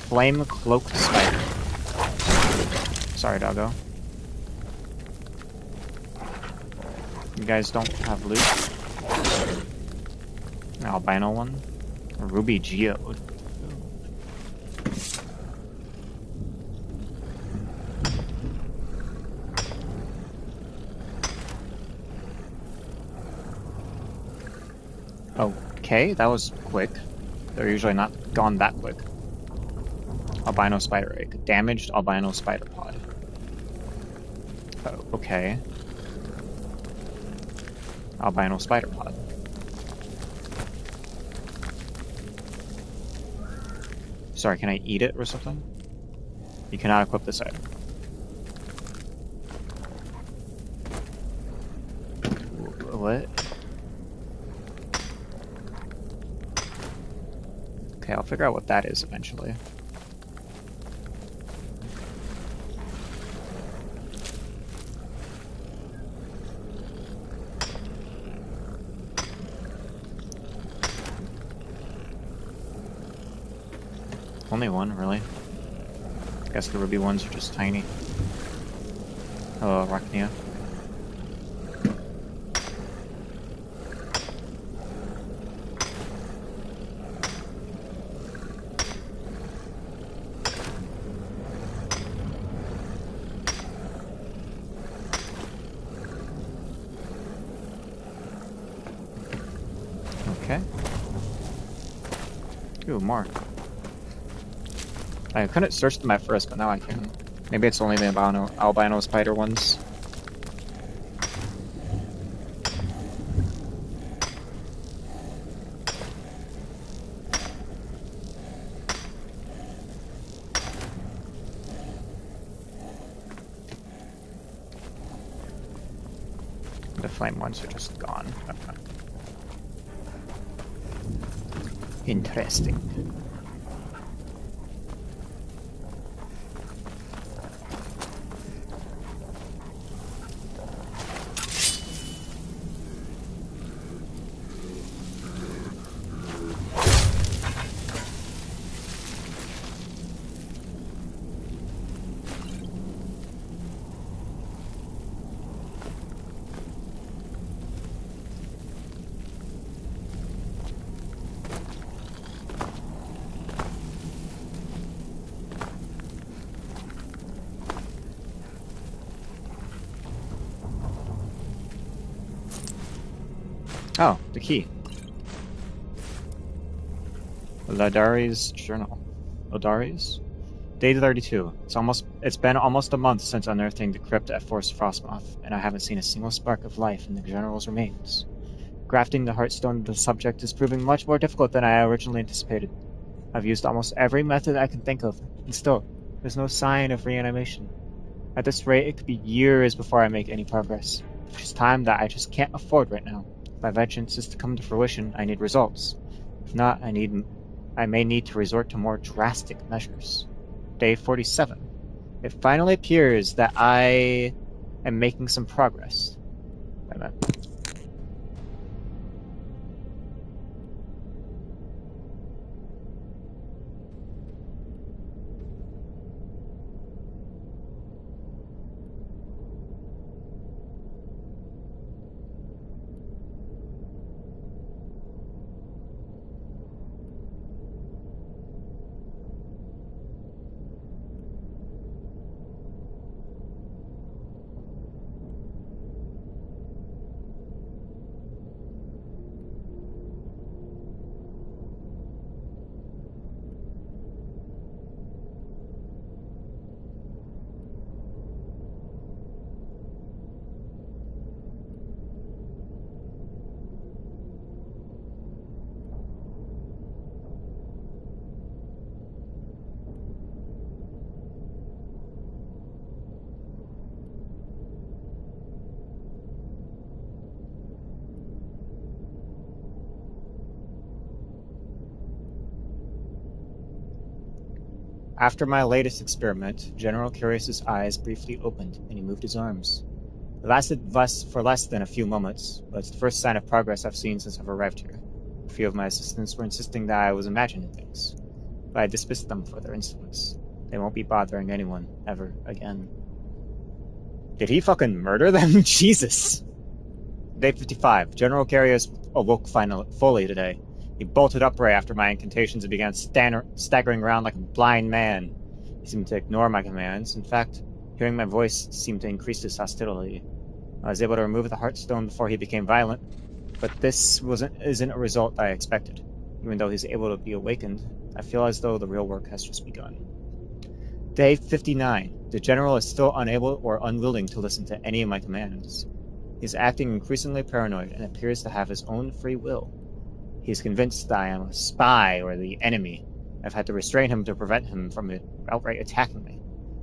Flame cloaked spider. Sorry, doggo. You guys don't have loot? An albino one? A ruby geode. Okay, that was quick. They're usually not gone that quick. Albino spider egg. Damaged albino spider pod. Oh, okay. Albino spider pod. Sorry, can I eat it or something? You cannot equip this item. What? Okay, I'll figure out what that is eventually. Only one, really. I guess the ruby ones are just tiny. Hello, Arachnia. Okay. Ooh, more. I couldn't search them at first, but now I can. Maybe it's only the albino spider ones. The flame ones are just gone. Okay. Interesting. Oh, the key. Ladari's journal. Ladari's? Day 32. It's been almost a month since unearthing the crypt at Forest Frostmoth, and I haven't seen a single spark of life in the general's remains. Grafting the heartstone of the subject is proving much more difficult than I originally anticipated. I've used almost every method I can think of, and still, there's no sign of reanimation. At this rate, it could be years before I make any progress, which is time that I just can't afford right now. If my vengeance is to come to fruition, I need results. If not, I may need to resort to more drastic measures. Day 47. It finally appears that I am making some progress. Wait a minute. After my latest experiment, General Curious's eyes briefly opened, and he moved his arms. It lasted for less than a few moments, but it's the first sign of progress I've seen since I've arrived here. A few of my assistants were insisting that I was imagining things, but I dismissed them for their insolence. They won't be bothering anyone, ever again. Did he fucking murder them? Jesus! Day 55. General Curious awoke fully today. He bolted upright after my incantations and began staggering around like a blind man. He seemed to ignore my commands. In fact, hearing my voice seemed to increase his hostility. I was able to remove the Heartstone before he became violent, but this isn't a result I expected. Even though he's able to be awakened, I feel as though the real work has just begun. Day 59. The General is still unable or unwilling to listen to any of my commands. He's acting increasingly paranoid and appears to have his own free will. He's convinced that I am a spy or the enemy. I've had to restrain him to prevent him from outright attacking me.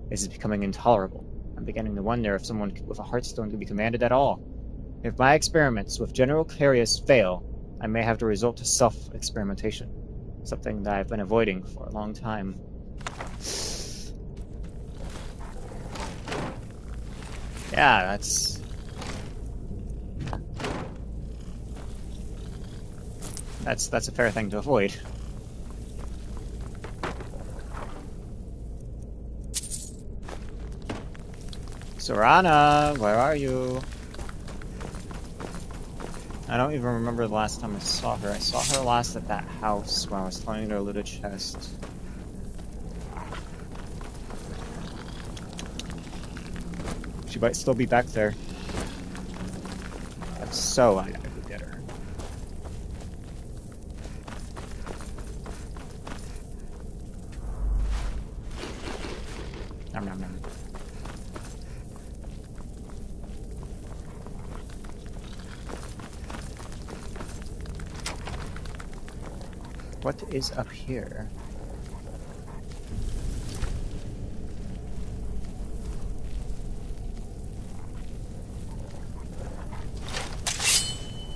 This is becoming intolerable. I'm beginning to wonder if someone with a Heartstone could be commanded at all. If my experiments with General Curious fail, I may have to resort to self-experimentation, something that I've been avoiding for a long time. Yeah, that's a fair thing to avoid. Serana, where are you? I don't even remember the last time I saw her. I saw her last at that house when I was finding her looted chest. She might still be back there. If so, I gotta go get her. Nom nom nom. What is up here?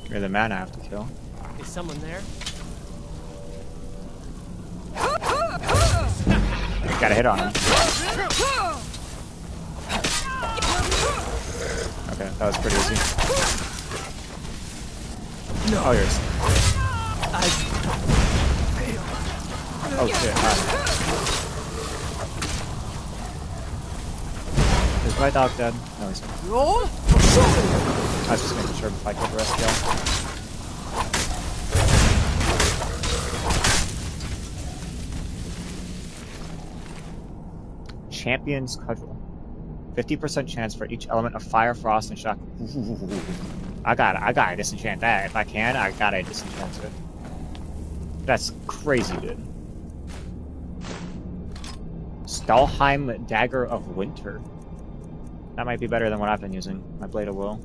You're the man I have to kill. Is someone there? Gotta hit on him. Okay, that was pretty easy. No. Oh, yours. Oh shit, hi. Is my dog dead? No, he's not. I was just making sure if I killed the rest of y'all. Champion's Cudgel. 50% chance for each element of fire, frost, and shock. Ooh, I gotta disenchant that. If I can, I gotta disenchant it. That's crazy good. Stalheim Dagger of Winter. That might be better than what I've been using. My Blade of Will.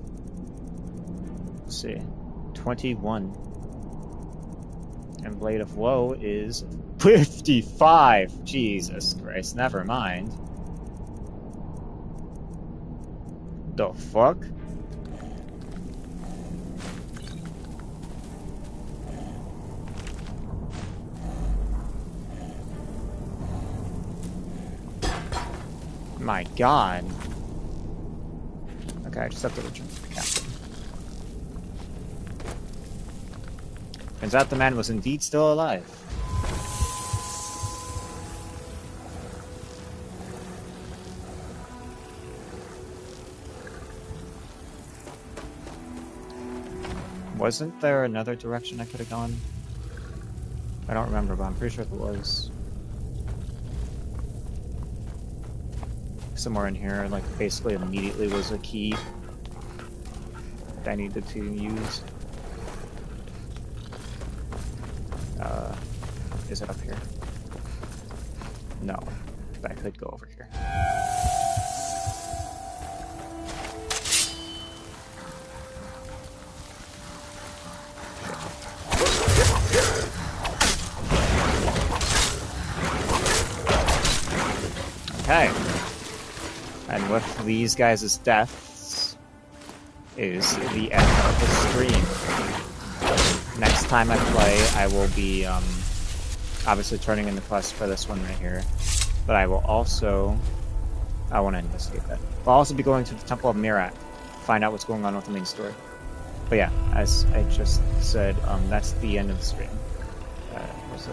Let's see. 21. And Blade of Woe is 55! Jesus Christ, never mind. The fuck? My god. Okay, I just have to return to the captain. Turns out the man was indeed still alive. Wasn't there another direction I could have gone? I don't remember, but I'm pretty sure there was. Somewhere in here, like, basically immediately was a key that I needed to use. Is it up here? No, but I could go over here. Okay. And with these guys' deaths is the end of the stream. Next time I play, I will be obviously turning in the quest for this one right here. But I will also... I want to investigate that. I'll also be going to the Temple of Mirat, find out what's going on with the main story. But yeah, as I just said, that's the end of the stream. Was